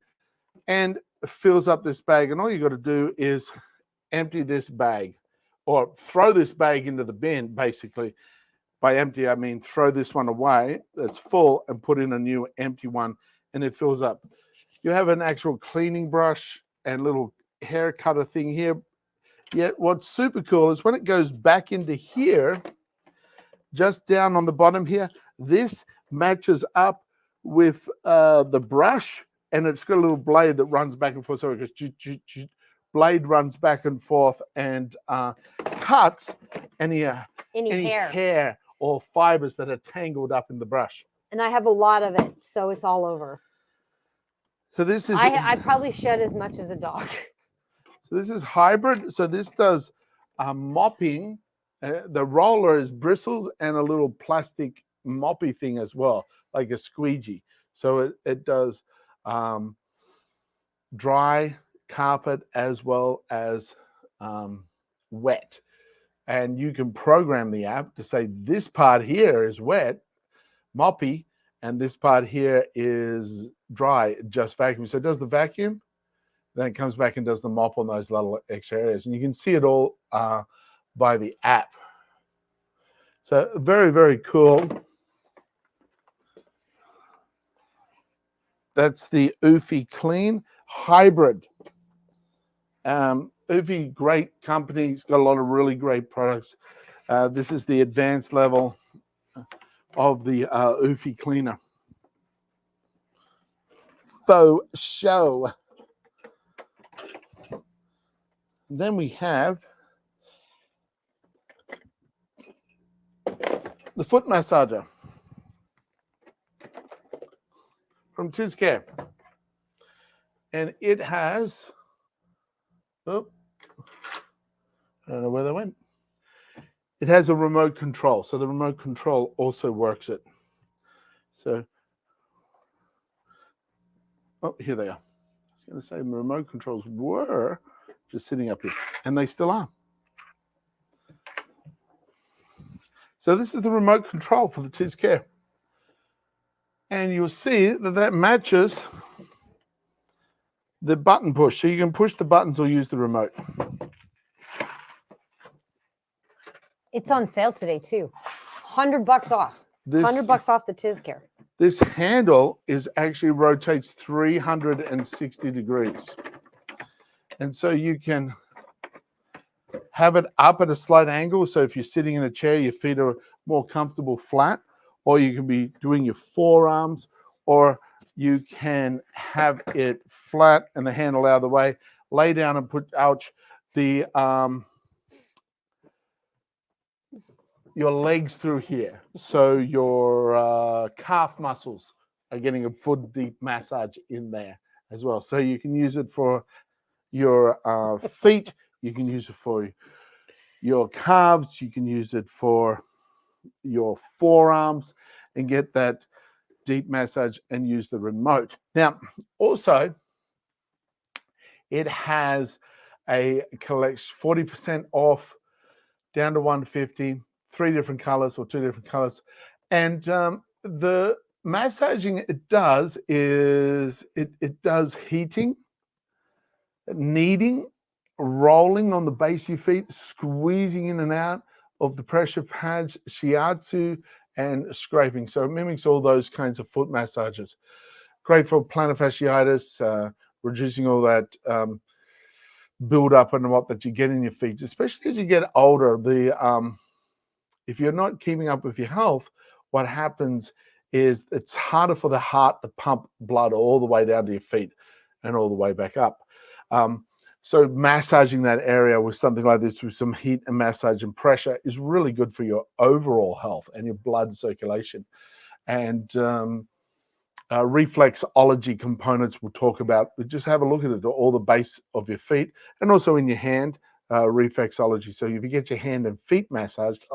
and fills up this bag. And all you got to do is empty this bag or throw this bag into the bin, basically. By empty, I mean throw this one away that's full and put in a new empty one, and it fills up. You have an actual cleaning brush and little hair cutter thing here. Yet what's super cool is when it goes back into here, just down on the bottom here, this matches up with the brush, and it's got a little blade that runs back and forth. So it goes, blade runs back and forth and cuts any hair or fibers that are tangled up in the brush. And I have a lot of it, so it's all over. So this is... I probably shed as much as a dog. So this is hybrid. So this does mopping. The roller is bristles and a little plastic moppy thing as well, like a squeegee. So it does dry carpet as well as wet. And you can program the app to say this part here is wet, moppy, and this part here is dry, just vacuum. So it does the vacuum, then it comes back and does the mop on those little extra areas. And you can see it all by the app. So very, very cool. That's the Eufy Clean Hybrid. Eufy, great company. It's got a lot of really great products. This is the advanced level of the Eufy cleaner. Faux show. Then we have the foot massager from TizCare. And it has, oh, I don't know where they went. It has a remote control. So the remote control also works it. So, oh, here they are. I was going to say the remote controls were just sitting up here, and they still are. So this is the remote control for the TizCare. And you'll see that that matches the button push. So you can push the buttons or use the remote. It's on sale today too. $100 off. $100 off the TizCare. this handle is actually rotates 360 degrees. And so you can have it up at a slight angle. So if you're sitting in a chair, your feet are more comfortable flat, or you can be doing your forearms, or you can have it flat and the handle out of the way. Lay down and put out the your legs through here. So your calf muscles are getting a foot deep massage in there as well. So you can use it for your feet. You can use it for your calves. You can use it for your forearms and get that deep massage and use the remote. Now, also, it has a collection 40% off down to 150, 3 different colors or 2 different colors. And the massaging it does is it does heating, kneading, rolling on the base of your feet, squeezing in and out of the pressure pads, shiatsu, and scraping. So it mimics all those kinds of foot massages. Great for plantar fasciitis, reducing all that build up and what that you get in your feet, especially as you get older. If you're not keeping up with your health, what happens is it's harder for the heart to pump blood all the way down to your feet and all the way back up. So massaging that area with something like this, with some heat and massage and pressure, is really good for your overall health and your blood circulation. And reflexology components we'll talk about. But just have a look at it, all the base of your feet and also in your hand, reflexology. So if you get your hand and feet massaged,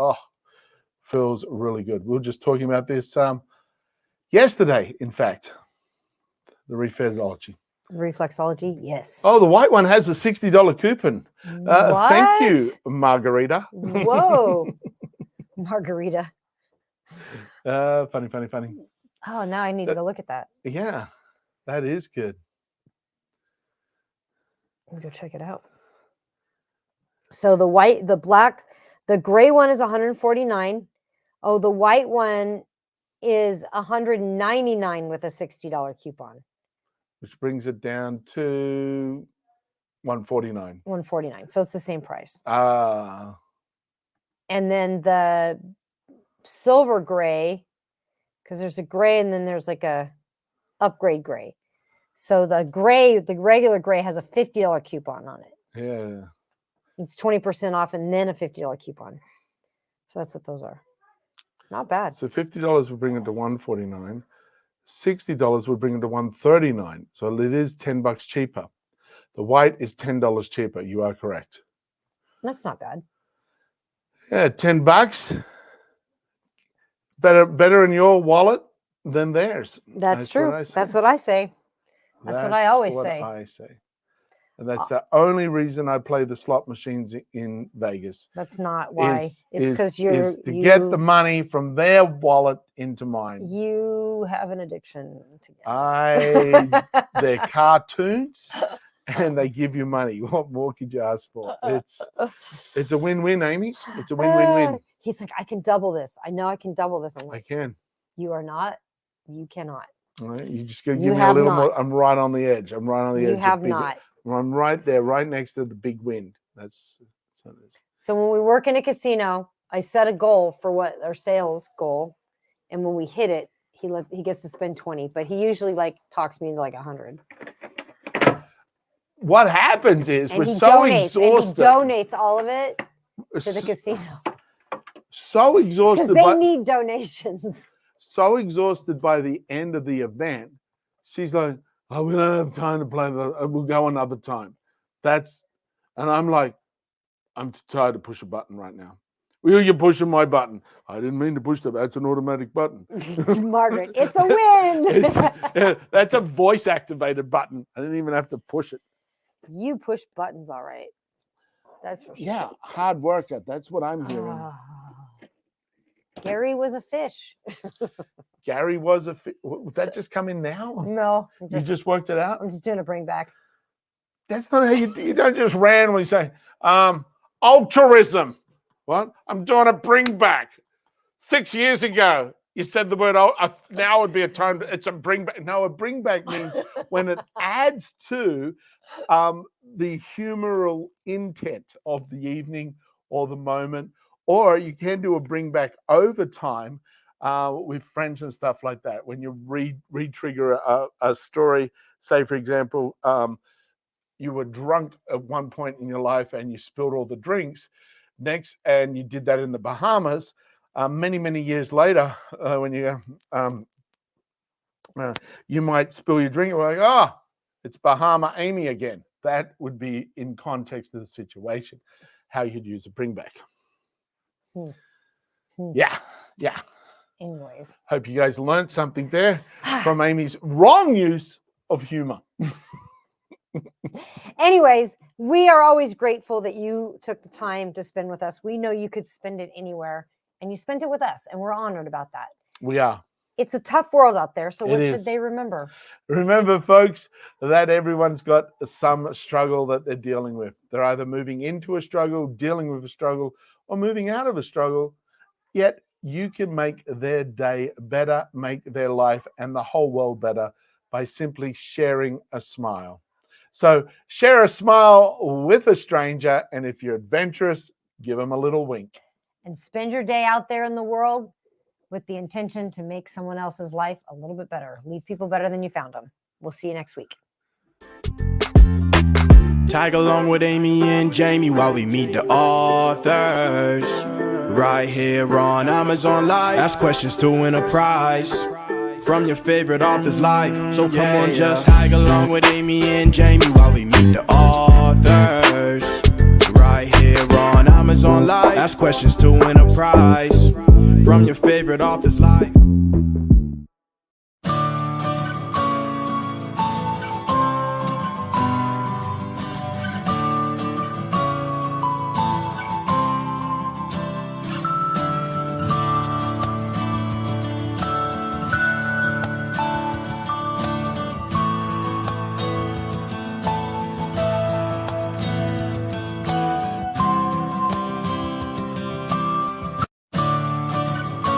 feels really good. We were just talking about this yesterday, in fact, the reflexology. Reflexology, yes. Oh, the white one has a $60 coupon. Thank you, Margarita. Whoa, Margarita. Funny. Oh, now I need to go look at that. Yeah, that is good. Let me go check it out. So the white, the black, the gray one is $149. Oh, the white one is $199 with a $60 coupon. Which brings it down to $149. $149. So it's the same price. And then the silver gray, because there's a gray and then there's like a upgrade gray. So the gray, the regular gray has a $50 coupon on it. Yeah. It's 20% off and then a $50 coupon. So that's what those are. Not bad. So $50 would bring it to $149. $60 would bring it to $139. So it is $10 cheaper. The white is $10 cheaper. You are correct. That's not bad. Yeah, $10. Better in your wallet than theirs. That's true. That's what I say. That's what I always say. I say. And that's the only reason I play the slot machines in Vegas. That's not why. It's because you get the money from their wallet into mine. You have an addiction to they're cartoons and they give you money. What more could you ask for? It's a win-win, Amy. It's a win-win-win. He's like, I can double this. I know I can double this. I'm like, I can. You are not. You cannot. All right, you just gotta give me a little more. I'm right on the edge. I'm right on the edge. You have not. I'm right there, right next to the big win. That's what it is. So when we work in a casino, I set a goal for what our sales goal, and when we hit it, he gets to spend 20, but he usually talks me into 100. What happens is and we're so exhausted. And he donates all of it to the casino. So exhausted. Because they need donations. So exhausted by the end of the event, she's like, "Oh, we don't have time to play. We'll go another time." And I'm like, "I'm too tired to push a button right now." Well, you're pushing my button. I didn't mean to push that. That's an automatic button. Margaret, it's a win. That's a voice activated button. I didn't even have to push it. You push buttons, all right. That's for sure. Yeah, hard worker. That's what I'm hearing. Gary was a fish. Gary was a fish. Would that just come in now? No. You just worked it out? I'm just doing a bring back. That's not how you don't just randomly say, altruism. What? I'm doing a bring back. 6 years ago, You said the word, now would be a time, it's a bring back. No, a bring back means when it adds to the humoral intent of the evening or the moment, or you can do a bring back over time with friends and stuff like that. When you re-trigger a story, say for example, you were drunk at one point in your life and you spilled all the drinks next, and you did that in the Bahamas. Many years later, when you you might spill your drink, and like, it's Bahama Amy again. That would be in context of the situation, how you'd use a bring back. Yeah. Anyways, hope you guys learned something there from Amy's wrong use of humor. Anyways, we are always grateful that you took the time to spend with us. We know you could spend it anywhere, and you spent it with us, and we're honored about that. We are. It's a tough world out there, so what It should is. they remember? Remember, folks, that everyone's got some struggle that they're dealing with. They're either moving into a struggle, dealing with a struggle, or moving out of a struggle. Yet you can make their day better, make their life and the whole world better by simply sharing a smile. So share a smile with a stranger, and if you're adventurous, give them a little wink. And spend your day out there in the world with the intention to make someone else's life a little bit better. Leave people better than you found them. We'll see you next week. Tag along with Amy and Jamie while we meet the authors. Right here on Amazon Live. Ask questions to win a prize from your favorite author's life. So come on, just tag along with Amy and Jamie while we meet the authors. Right here on Amazon Live. Ask questions to win a prize from your favorite author's life.